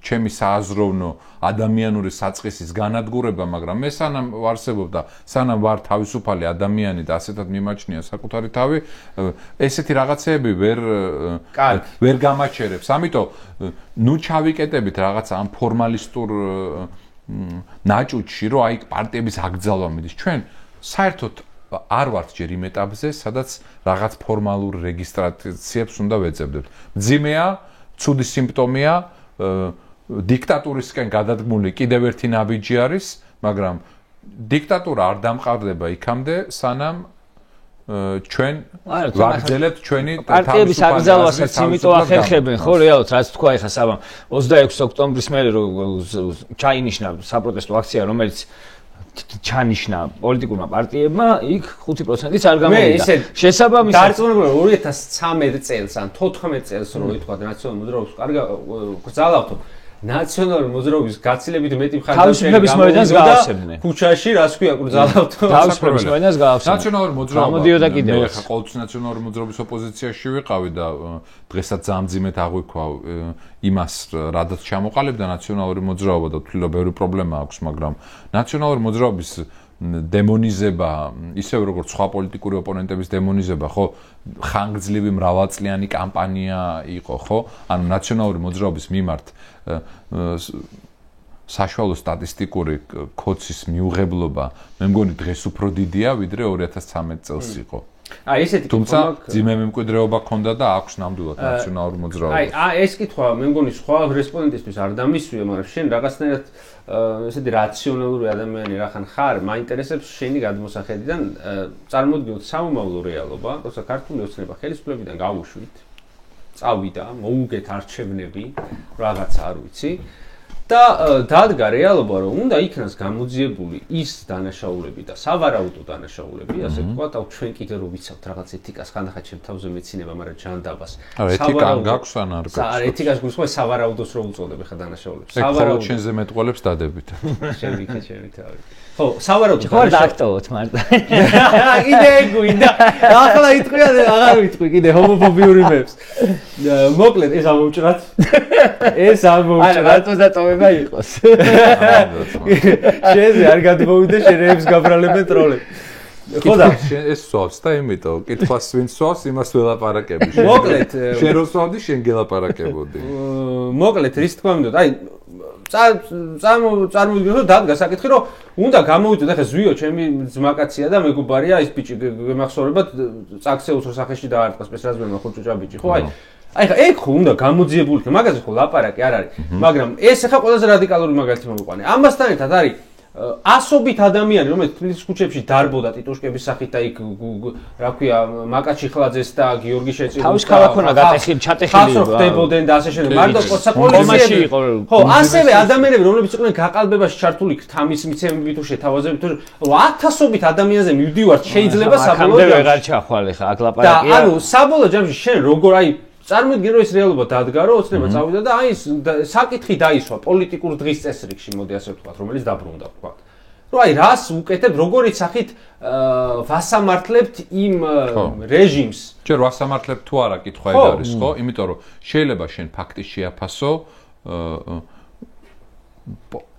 ჩემი სააზროვნო ადამიანური საწყისის განადგურება, მაგრამ მე სანამ ვარსებობ და სანამ ვარ თავისუფალი ადამიანი და ასეთად მიმაჩნია საკუთარი თავი, ესეთი რაღაცეები ვერ გამაჩერებს. ამიტომ ნუ ჩავიკეტებით რაღაც ამ ფორმალისტურ ნაჭუჭში, რომ აი პარტიების აკრძალვა მიდის. ჩვენ საერთოდ არ ვართ ჯერ იმ ეტაპზე, სადაც რაღაც ფორმალურ რეგისტრაციებს უნდა ვეძებდეთ. მძიმეა, ცუდი სიმპტომია, დიქტატურისკენ გადადგმული კიდევ ერთი ნაბიჯი არის, მაგრამ დიქტატურა არ დამყარდება იქამდე, სანამ ჩვენ ვაგრძელებთ ჩვენი პარტიების აკრძალვასაც იმიტომ ახერხებენ, ხო, რეალურად რაც თქვა ეხა საბამ 26 ოქტომბრის მერე რომ ჩაინიშნა საპროტესტო აქცია, რომელიც ჩანიშნა პოლიტიკურმა პარტიებმა, იქ 5%-იც არ გამოვიდა. შესაბამისად, დარწმუნებული 2013 წელს ან 14 წელს რო ითქვა ნაციონალურ მოძრაობას კარგა გძალავთო. ნაციონალური მოძრაობის გაცილებით მეტი მხარდამჭერი თავისუფლების მოედანს გაავსებდნენ. ქუჩაში რას ქვია გძალავთო. თავისუფლების მოედანს გაავსებდნენ. ნაციონალური მოძრაობა გამოდიოდა კიდევ. მე ხა ყოველთვის ნაციონალური მოძრაობის ოპოზიციაში ვიყავი და დღესაც ძალიან მძიმედ აღვიქვავ იმას, რადაც ჩამოყალიბდა ნაციონალური მოძრაობა და თვითონ ბევრი პრობლემა აქვს, მაგრამ ნაციონალური მოძრაობის დემონიზება, ისევ როგორც სხვა პოლიტიკური ოპონენტების დემონიზება, ხო, ხანგრძლივი მრავალწლიანი კამპანია იყო, ხო? ანუ ნაციონალური მოძრაობის მიმართ საშუალო სტატისტიკური კოცის მიუღებლობა, მე მგონი დღეს უფრო დიდია, ვიდრე 2013 წელს იყო. აი ესეთი თუმცა ძიმე მემკვიდრეობა ქონდა და აქვს ნამდვილად ნაციონალური მოძრაობა. აი ეს კითხვა მე მგონი სხვა რესპონდენტისთვის არ დამისვია, მაგრამ შენ რაღაცნაირად ესეთი რაციონალური ადამიანი რახან ხარ, მაინტერესებს შენი გადმოსახედიდან წარმოდგინოთ სამომავლო რეალობა, როცა ქართული ოცნება ხელისუფლებიდან გავუშვით, წავიდა, მოუგეთ არჩევნები, რაღაცა არ ვიცი. და დადგა რეალობა, რომ უნდა იქნას გამოძიებული ის დანაშაულები და სავარაუდო დანაშაულები, ასე ვთქვათ, ჩვენ კიდე რო ვიცავთ რაღაც ეთიკას, ხანდახან ჩემ თავზე მეცინება, მაგრამ ჯანდაბას. ეთიკა გაქვს ან არ გაქვს? ეთიკას გულს ხო სავარაუდოს რო უწოდებ ხა დანაშაულებს. სავარაუდო შენზე მეტყოლებს დადებით. შენ თავი. ხო, სავარაუდო ხო დაქტოვოთ მარტო. კიდე გვინდა. ახლა იტყვია და აღარ ვიტყვი კიდე ჰომოფობიური მებს. მოკლედ ეს ამოვჭრათ. ეს ამოვჭრათ. რატო დატოვება იყოს? შენზე არ გადმოვიდა შენებს გაბრალებენ ტროლები. ხო და ეს სვავს და იმიტომ კითხვას ვინ სვავს იმას ველაპარაკები. მოკლედ შენ რო სვავდი შენ გელაპარაკებოდი. მოკლედ რის თქმა უნდა, აი წარმოვიდგინოთ რომ დადგა საკითხი რომ უნდა გამოვიდოთ ახლა ზვიო ჩემი ძმაკაცია და მეგობარია ის ბიჭი გემახსოვრებათ წაქსეულს რო სახეში დაარტყას პესრაზბერმა ხუჭუჭა ბიჭი ხო აი ხა ეგ ხო უნდა გამოძიებული ხე მაგაზე ხო ლაპარაკი არ არის მაგრამ ეს ახლა ყველაზე რადიკალური მაგალითი მოვიყვანე ამასთან ერთად არის ასობით ადამიანი რომელიც თბილისის ქუჩებში დარბოდა ტიტუშკების სახით და იქ რა ქვია მაკაჩიხლაძეს და გიორგი შეწირულ თავის ქალაქონა გატეხილი ჩატეხილი ხდებოდნენ და ასე შემდეგ მარტო პოლიციები ხო ასევე ადამიანები რომლებიც იყვნენ გაყალბებაში ჩართული თამის მიცემებით თუ შეთავაზებით თუ ათასობით ადამიანზე მივდივართ შეიძლება საბოლოო ჯამში ვეღარ ჩახვალე ხა აქ ლაპარაკია და ანუ საბოლოო ჯამში შენ როგორ აი წარმოიდგინე რომ ეს რეალობა დადგა რომ ოცნება წავიდა და აი საკითხი დაისვა პოლიტიკურ დღის წესრიგში მოდი ასე ვთქვათ რომელიც დაბრუნდა ვთქვათ რომ აი რას უკეთებ როგორი სახით ვასამართლებთ იმ რეჟიმს ჯერ ვასამართლებთ თუ არა კითხვა ეგ არის ხო იმიტომ რომ შეიძლება შენ ფაქტი შეაფასო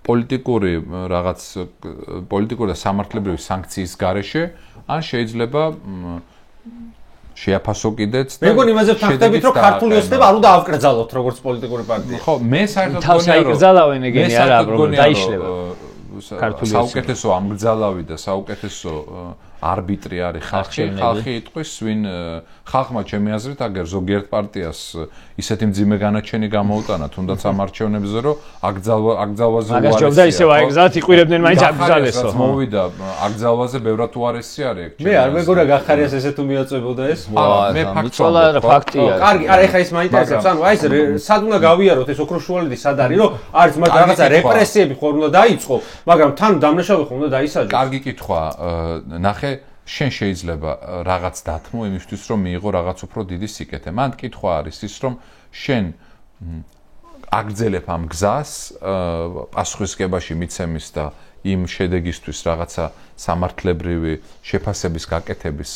პოლიტიკური რაღაც პოლიტიკური და სამართლებრივი სანქციის გარეშე ან შეიძლება შეაფასო კიდეც და მეგონი იმაზე ვთანხმდებით რომ ქართული ოცნება არ უნდა ავკრძალოთ როგორც პოლიტიკური პარტია ხო მე საერთოდ თავს აიკრძალავენ ეგენი არა რომ დაიშლება ქართული საუკეთესო ამგრძალავი და საუკეთესო არბიტრი არის ხალხი იტყვის ვინ ხალხმა ჩემი აზრით აგერ ზოგიერთ პარტიას ისეთი მძიმე განაჩენი გამოუტანა თუნდაც ამ არჩევნებზე რომ აკძალვაზე მაგას ჯობდა ისევ აიგზავთ იყვირებდნენ მაინც აკძალესო მოვიდა აკძალვაზე ბევრად უარესი არის მე არ მეგონა გახარიას ესე თუ მიაწვებოდა ეს მე ფაქტია კარგი არა ეხა ის მაინტერესებს ანუ აი ეს სად უნდა გავიაროთ ეს ოქროშუალედი სად არის რომ არის მაგ რაღაცა რეპრესიები ხომ უნდა დაიწყო მაგრამ თან დამნაშავე ხომ უნდა დაისაჯოს კარგი კითხვა ნახე შენ შეიძლება რაღაც დათმო იმისთვის რომ მიიღო რაღაც უფრო დიდი სიკეთე. მან კითხვა არის ის რომ შენ აგძელებ ამ გზას პასუხისგებაში მიცემის და იმ შედეგისთვის რაღაცა სამართლებრივი შეფასების გაკეთების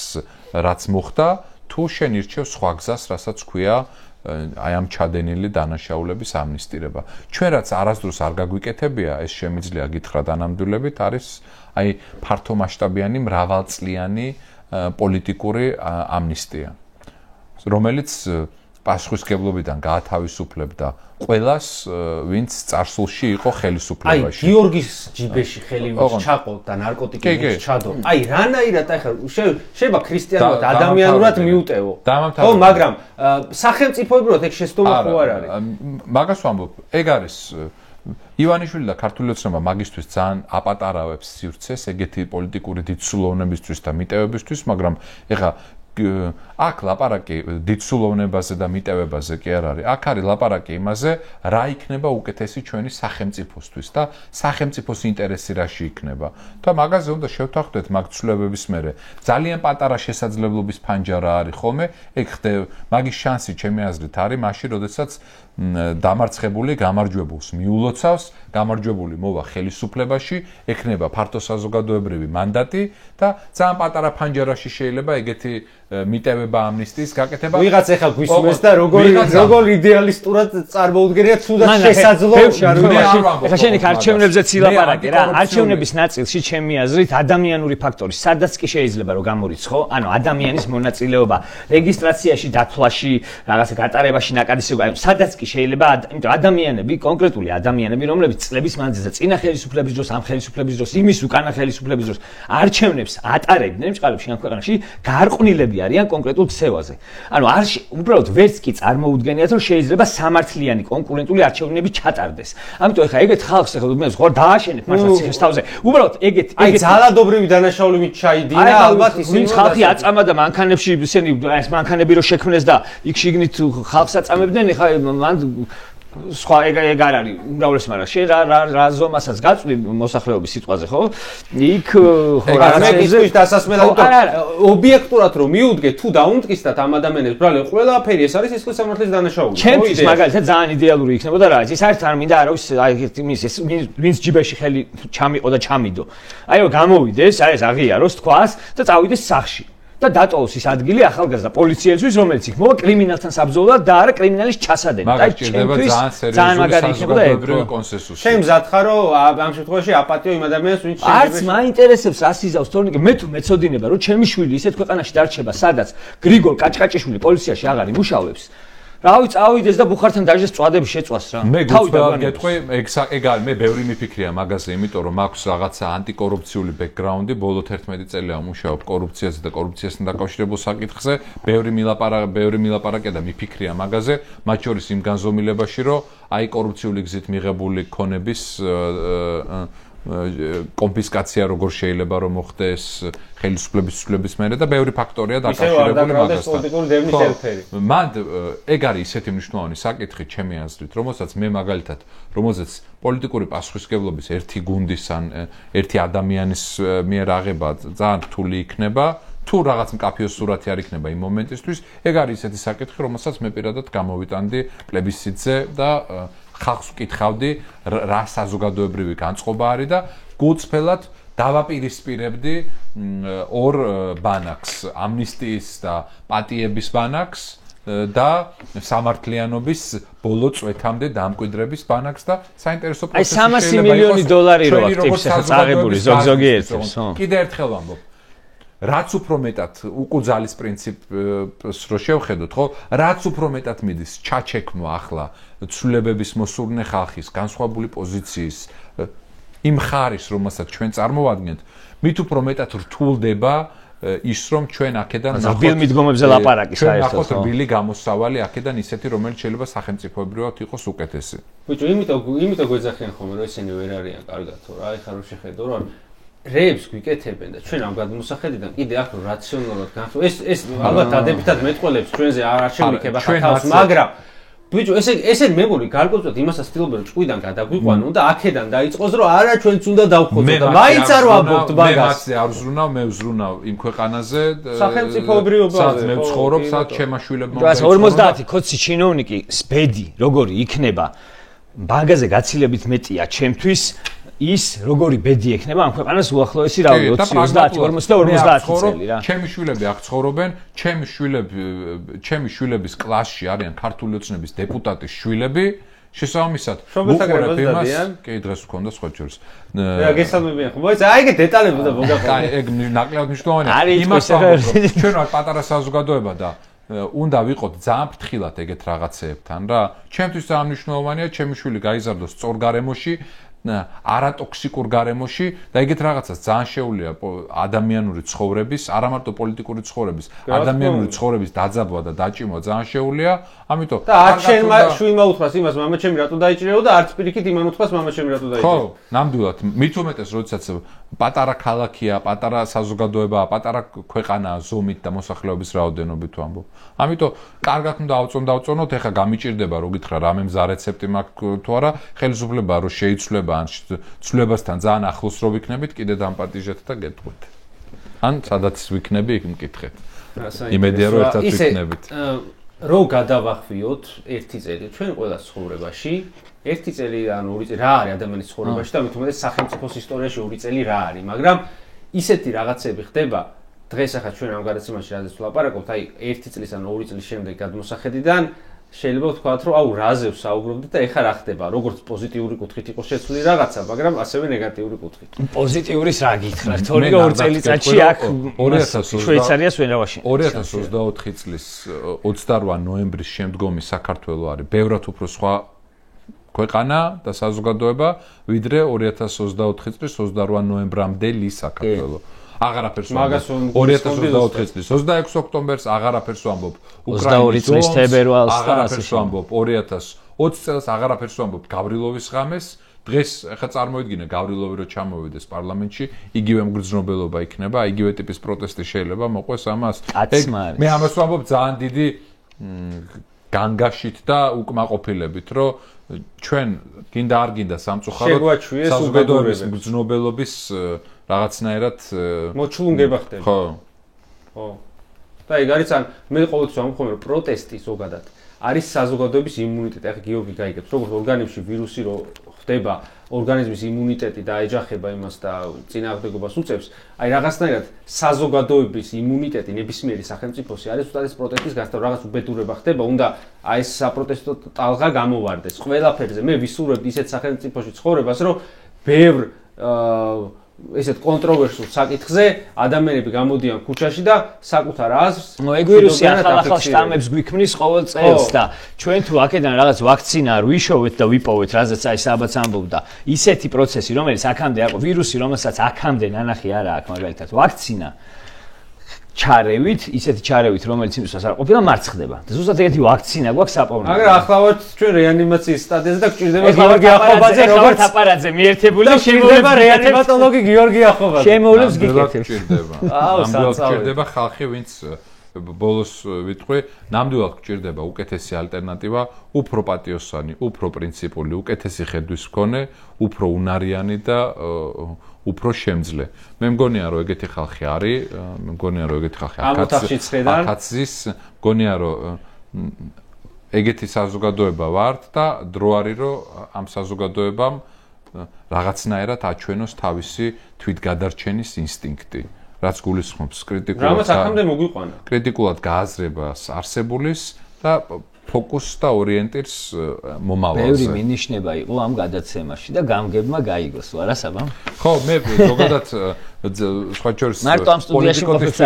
რაც მოხდა თუ შენ ირჩევ სხვა გზას რასაც ქვია აი ამ ჩადენილი დანაშაულების ამნისტირება. ჩვენ რაც არასდროს არ გაგვიკეთებია ეს შემიძლია გითხრათ ანამდვილებით არის აი ფართო მასშტაბიანი მრავალწლიანი პოლიტიკური ამნისტია რომელიც პასუხისმგებლობიდან გაათავისუფლებდა ყველას ვინც წარსულში იყო ხელისუფლებაში. აი გიორგის ჯიბეში ხელი ჩაყო და ნარკოტიკები ჩადო. აი რანაირად ახლა შეიძლება ქრისტიანულად ადამიანურად მიუტევო. ხო მაგრამ სახელმწიფოებრივად ეგ შესტომა ხო არ არის. მაგას ვამბობ ეგ არის ივანიშვილი და ქართული ოცნება მაგისტვის ძალიან აპატარავებს სივრცეს ეგეთი პოლიტიკური დიდსულოვნებისთვის და მიტევებისთვის მაგრამ ეხა აქ ლაპარაკი დიდსულოვნებაზე და მიტევებაზე კი არ არის. აქ არის ლაპარაკი იმაზე, რა იქნება უკეთესი ჩვენი სახელმწიფოსთვის და სახელმწიფოს ინტერესი რაში იქნება. და მაგაზე უნდა შევთანხმდეთ მაგ ცვლილებების მერე. ძალიან პატარა შესაძლებლობის ფანჯარა არის ხოლმე, ეგ ხდება, მაგის შანსი ჩემი აზრით არის მაშინ, როდესაც დამარცხებული გამარჯვებულს მიულოცავს, გამარჯვებული მოვა ხელისუფლებაში, ექნება ფართო საზოგადოებრივი მანდატი და ძალიან პატარა ფანჯარაში შეიძლება ეგეთი მიტევება ამნისტიის გაკეთება. ვიღაც ახლა გვისმენს და როგორ იდეალისტურად წარმოუდგენია თუნდაც შესაძლო შარვაში. ახლა შენ იქ არჩევნებზეც ილაპარაკე რა. არჩევნების ნაწილში ჩემი აზრით ადამიანური ფაქტორი სადაც კი შეიძლება რომ გამორიცხო, ანუ ადამიანის მონაწილეობა რეგისტრაციაში, დათვლაში, რაღაცა გატარებაში, ნაკადისეულობაში, სადაც კი შეიძლება, იმიტომ ადამიანები, კონკრეტული ადამიანები, რომლებიც წლების მანძილზე წინა ხელისუფლების დროს, ამ ხელისუფლების დროს, იმის უკანა ხელისუფლების დროს არჩევნებს ატარებდნენ ჭყალებში ამ ქვეყანაში, გარყვნილები არიან კონკრეტულ ქცევაზე. ანუ არ უბრალოდ ვერც კი წარმოუდგენიათ რომ შეიძლება სამართლიანი კონკურენტული არჩევნები ჩატარდეს. ამიტომ ეხლა ეგეთ ხალხს ეხლა მე ხო დააშენებ მართლა ციხის თავზე. უბრალოდ ეგეთ აი ძალადობრივი დანაშაულებით ჩაიდინა ალბათ ისინი ხალხი აწამა და მანქანებში ისინი ეს მანქანები რო შექმნეს და იქ შიგნით ხალხს აწამებდნენ ეხლა მან სხვა ეგ არ არის უმრავლესი მაგრამ შენ რა ზომასაც გაწვდი მოსახლეობის სიტყვაზე ხო იქ ხო რაღაცეზე დასასმელად ობიექტურად რომ მიუდგე თუ დაუნტკისდათ ამ ადამიანებს ბრალე ყველაფერი ეს არის სისხლის სამართლის დანაშაული ჩემთვის მაგალითად ძალიან იდეალური იქნებოდა რა ის საერთოდ არ მინდა არავის აი ის ვინც ჯიბეში ხელი ჩამიყო და ჩამიდო აი რომ გამოვიდეს აი ეს აღიაროს თქვას და წავიდეს სახლში და დატოვოს ის ადგილი ახალგაზრდა პოლიციელთვის, რომელიც იქ მოვა კრიმინალთან საბრძოლველად და არა კრიმინალის ჩასადენად. მაგას ჭირდება ძალიან მაგარი იქნება და კონსენსუსი. შენ მზად ხარ, რომ ამ შემთხვევაში აპატიო იმ ადამიანს, ვინც არც მაინტერესებს ასიზავს თორნიკე, მე თუ მეცოდინება, რომ ჩემი შვილი ისეთ ქვეყანაში დარჩება, სადაც გრიგოლ კაჭკაჭიშვილი პოლიციაში აღარ იმუშავებს. რავი, წავიდეს და ბუხართან დაჟეს წვადები შეწვას რა. მე გუწევარ გეტყვი, ეგ არის, მე ბევრი მიფიქრია მაგაზე, იმიტომ რომ მაქვს რაღაცა ანტიკორუფციული ბექგრაუნდი, ბოლო 11 წელია მუშაობ კორუფციაზე და კორუფციასთან დაკავშირებულ საკითხზე, ბევრი მილაპარაკია და მიფიქრია მაგაზე, მათ შორის იმ განზომილებაში, რომ აი კორუფციული გზით მიღებული ქონების კონფისკაცია როგორ შეიძლება რომ მოხდეს ხელისუფლების ცვლილების მერე და ბევრი ფაქტორია დაკავშირებული მაგასთან. მან ეგ არის ისეთი მნიშვნელოვანი საკითხი ჩემი აზრით, რომელსაც მე მაგალითად, რომელზეც პოლიტიკური პასუხისმგებლობის ერთი გუნდის ან ერთი ადამიანის მიერ აღება ძალიან რთული იქნება, თუ რაღაც მკაფიო სურათი არ იქნება იმ მომენტისთვის, ეგ არის ისეთი საკითხი, რომელსაც მე პირადად გამოვიტანდი პლებისციტზე და ხალხს ვკითხავდი რა საზოგადოებრივი განწყობა არის და გულწრფელად დავაპირისპირებდი ორ ბანაკს, ამნისტიის და პატიების ბანაკს და სამართლიანობის ბოლო წვეთამდე დამკვიდრების ბანაკს და საინტერესო პროცესი შეიძლება იყოს. $300 მილიონი რო აქტივს ახლა წაღებული ზოგ-ზოგიერთებს, ხო? კიდე ერთხელ ვამბობ. რაც უფრო მეტად უკუძალის პრინციპს რო შევხედოთ, ხო? რაც უფრო მეტად მიდის ჩაჩექმნა ახლა ცვლილებების მოსურნე ხალხის განსხვავებული პოზიციის იმ ხარის, რომელსაც ჩვენ წარმოვადგენთ, მით უფრო მეტად რთულდება ის რომ ჩვენ აქედან რბილ მიდგომებზე ლაპარაკი საერთოდ, ხო? რბილი გამოსავალი აქედან ისეთი, რომელიც შეიძლება სახელმწიფოებრივად იყოს უკეთესი. ბიჭო, იმიტომ გვეძახიან ხოლმე, რომ ესენი ვერ არიან კარგად, ხო? რა ეხლა რო შეხედო, რომ რეებს გვიკეთებენ და ჩვენ ამ გადმოსახედიდან კიდე აქ რაციონალურად განხილვა. ეს ალბათ დადებითად მეტყველებს ჩვენზე არ შემიქება ხათავს, მაგრამ ბიჭო, ესე მეგონი გარკვეულწილად იმასაც ცდილობენ რომ ჭკვიდან გადაგვიყვანონ და აქედან დაიწყოს რომ არა ჩვენც უნდა დავხოცოთ და მაინც არ ვამბობთ მაგას. მე მასზე არ ვზრუნავ, მე ვზრუნავ იმ ქვეყანაზე, სახელმწიფოებრიობაზე, სადაც მე ვცხოვრობ, სადაც ჩემმა შვილებმა 50 კოცი ჩინოვნიკი სბედი როგორი იქნება მაგაზე გაცილებით მეტია ჩემთვის ის როგორი ბედი ექნება ამ ქვეყანას უახლოესი რავი 20 50 წელი რა. ჩემი შვილები აქ ცხოვრობენ, ჩემი შვილების კლასში არიან ქართული ოცნების დეპუტატის შვილები, შესაბამისად უყურებ იმას, კი დღეს ვქონდა სხვა შორის. რა გესალმებიან ხო? მოიცა, აი ეგ დეტალები უნდა მოგაყოლო. აი ეგ ნაკლებად მნიშვნელოვანია. იმას ჩვენ ვართ პატარა საზოგადოება და უნდა ვიყოთ ძალიან ფრთხილად ეგეთ რაღაცეებთან რა. ჩემთვის ძალიან მნიშვნელოვანია ჩემი შვილი გაიზარდოს სწორ გარემოში, არატოქსიკურ გარემოში და ეგეთ რაღაცას ძალიან შეუძლია ადამიანური ცხოვრების, არა მარტო პოლიტიკური ცხოვრების, ადამიანური ცხოვრების დაძაბვა და დაჭიმვა ძალიან შეუძლია. ამიტომ და არც შენ შვილმა უთხრას იმას მამა ჩემი რატო დაიჭირეო და არც პირიქით იმან უთხრას მამა ჩემი რატო დაიჭირეო. ხო, ნამდვილად. მით უმეტეს როდესაც პატარა ქალაქია, პატარა საზოგადოებაა, პატარა ქვეყანაა ზომით და მოსახლეობის რაოდენობით ვამბობ. ამიტომ კარგად უნდა დავწონოთ, ეხლა გამიჭირდება რო გითხრა რამე მზა რეცეპტი მაქვს თუ არა, ხელისუფლება რო შეიცვლება ან ცვლილებასთან ძალიან ახლოს რო ვიქნებით, კიდე დამპატიჟეთ და გეტყვით. ან სადაც ვიქნები, იქ მკითხეთ. იმედია რომ ერთად ვიქნებით. რო გადავახვიოთ ერთი წელი ჩვენ ყველა ცხოვრებაში, ერთი წელი ან ორი წელი რა არის ადამიანის ცხოვრებაში და მით უმეტეს სახელმწიფოს ისტორიაში ორი წელი რა არის, მაგრამ ისეთი რაღაცები ხდება დღეს ახლა ჩვენ ამ გადაცემაში რაზეც ვლაპარაკობთ, აი ერთი წლის ან ორი წლის შემდეგ გადმოსახედიდან შეიძლება ვთქვათ, რომ აუ რაზე ვსაუბრობდით და ეხლა რა ხდება, როგორც პოზიტიური კუთხით იყო შეცვლილი რაღაცა, მაგრამ ასევე ნეგატიური კუთხით. პოზიტიურის რა გითხრათ? თორემ 2 წელიწადში აქ შვეიცარიას ვერავაში. 2024 წლის 28 ნოემბრის შემდგომი საქართველო არის ბევრად უფრო სხვა ქვეყანა და საზოგადოება, ვიდრე 2024 წლის 28 ნოემბრამდელი საქართველო. აღარაფერს ვამბობ 2024 წლის 26 ოქტომბერს, აღარაფერს ვამბობ უკრაინის წლის თებერვალს და აღარაფერს ვამბობ 2020 წელს, აღარაფერს ვამბობ გავრილოვის ღამეს. დღეს ახლა წარმოიდგინე გავრილოვი რო ჩამოვიდეს პარლამენტში, იგივე მგრძნობელობა იქნება, იგივე ტიპის პროტესტი შეიძლება მოყვეს ამას. მე ამას ვამბობ ძალიან დიდი განგაშით და უკმაყოფილებით, რომ ჩვენ გინდა არ გინდა სამწუხაროდ საზოგადოების მგრძნობელობის რაღაცნაირად მოჩლუნგება ხდება. ხო. ხო. და ეგ არის ან მე ყოველთვის ვამბობ რომ პროტესტი ზოგადად არის საზოგადოების იმუნიტეტი. ახლა გიორგი გაიგებს, როგორც ორგანიზმში ვირუსი რო ხდება ორგანიზმის იმუნიტეტი დაეჯახება იმას და წინააღმდეგობას უწევს, აი რაღაცნაირად საზოგადოების იმუნიტეტი ნებისმიერი სახელმწიფოსი არის უბრალოდ პროტესტის გასწავლა, რაღაც უბედურება ხდება, უნდა აი ეს საპროტესტო ტალღა გამოვარდეს. ყველაფერზე მე ვისურვებ ისეთ სახელმწიფოში ცხოვრებას, რომ ბევრ ესეთ კონტროვერსულ საკითხზე ადამიანები გამოდიან ქუჩაში და საკუთარ აზრს ეგ ვირუსი ახალ შტამებს გვიქმნის ყოველ წელს და ჩვენ თუ აქედან რაღაც ვაქცინა არ ვიშოვეთ და ვიპოვეთ, რაზეც აი საბაც ამბობდა, ისეთი პროცესი, რომელიც აქამდე აყო, ვირუსი, რომელსაც აქამდე ნანახი არა აქვს, მაგალითად, ვაქცინა ჩარევით, ისეთი ჩარევით, რომელიც იმისთვის არ ყოფილა მარცხდება. და ზუსტად ეგეთი ვაქცინა გვაქვს საპოვნელად. მაგრამ ახლა ვართ ჩვენ რეანიმაციის სტადიაზე და გვჭირდება გიორგი ახობაძე, როგორც აპარატზე მიერთებული და შემოვლება რეანიმატოლოგი გიორგი ახობაძე. შემოვლებს გიკეთებს. ნამდვილად გვჭირდება ხალხი, ვინც ბოლოს ვიტყვი, ნამდვილად გვჭირდება უკეთესი ალტერნატივა, უფრო პატიოსანი, უფრო პრინციპული, უკეთესი ხედვის მქონე, უფრო უნარიანი და უფრო შემძლე. მე მგონია რომ ეგეთი ხალხი არის, მე მგონია რომ ეგეთი ხალხი აკაცის, მგონია რომ ეგეთი საზოგადოება ვართ და დრო არის რომ ამ საზოგადოებამ რაღაცნაირად აჩვენოს თავისი თვითგადარჩენის ინსტინქტი, რაც გულისხმობს კრიტიკულად გააზრებას არსებულის და ფოკუსს და ორიენტირს მომავალზე. ბევრი მინიშნება იყო ამ გადაცემაში და გამგებმა გაიგოს, არა საბამ? ხო, მე ზოგადად სხვა შორის პოლიტიკოსთვის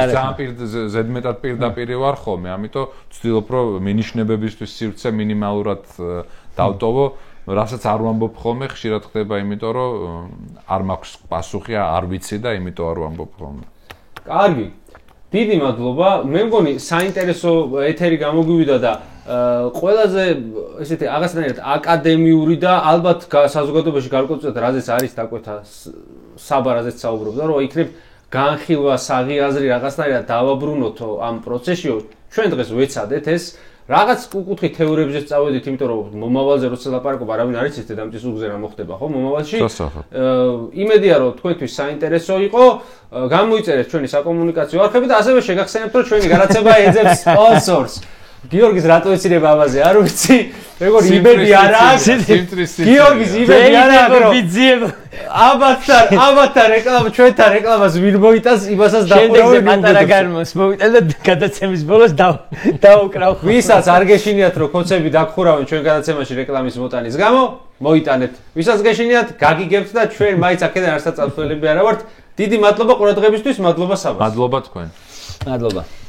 ზედმეტად პირდაპირი ვარ ხოლმე, ამიტომ ვცდილობ რომ მინიშნებებისთვის სივრცე მინიმალურად დავტოვო, რასაც არ ვამბობ ხოლმე, ხშირად ხდება იმიტომ რომ არ მაქვს პასუხი, არ ვიცი და იმიტომ არ ვამბობ ხოლმე. კარგი. დიდი მადლობა. მე მგონი საინტერესო ეთერი გამოგვივიდა და ყველაზე ესეთი რაღაცნაირად აკადემიური და ალბათ საზოგადოებაში გარკვეულწილად რაზეც არის დაკვეთა საბარაზეც საუბრობდა, რომ იქნებ განხილვა, საღიაზრი რაღაცნაირად დავაბრუნოთო ამ პროცესში. ჩვენ დღეს ვეცადეთ ეს რაღაც კუთხით თეორიებზე წავედით, იმიტომ რომ მომავალზე როცა ლაპარაკობ, არავინ არ იცის დედამიწის უგზე რა მოხდება, ხო, მომავალში. იმედია რომ თქვენთვის საინტერესო იყო, გამოიწერეთ ჩვენი საკომუნიკაციო არხები და ასევე შეგახსენებთ, რომ ჩვენი გადაცემა ეძებს სპონსორს. გიორგის რატო ეცირება ამაზე, არ ვიცი. მეგონი იმედი არ აქვს. გიორგის იმედი არ აქვს, რომ აბათარ რეკლამა, ჩვენთან რეკლამას ვინ მოიტანს, იმასაც დავყურავენ. შემდეგ პატარა გარმოს მოვიტან და გადაცემის ბოლოს დაუკრავ. ვისაც არ გეშინიათ, რომ კონცები დაგხურავენ ჩვენ გადაცემაში რეკლამის მოტანის გამო, მოიტანეთ. ვისაც გეშინიათ, გაგიგებთ და ჩვენ მაინც აქედან არც წავსვლელები არა ვართ. დიდი მადლობა ყურადღებისთვის, მადლობა საბას. მადლობა თქვენ. მადლობა.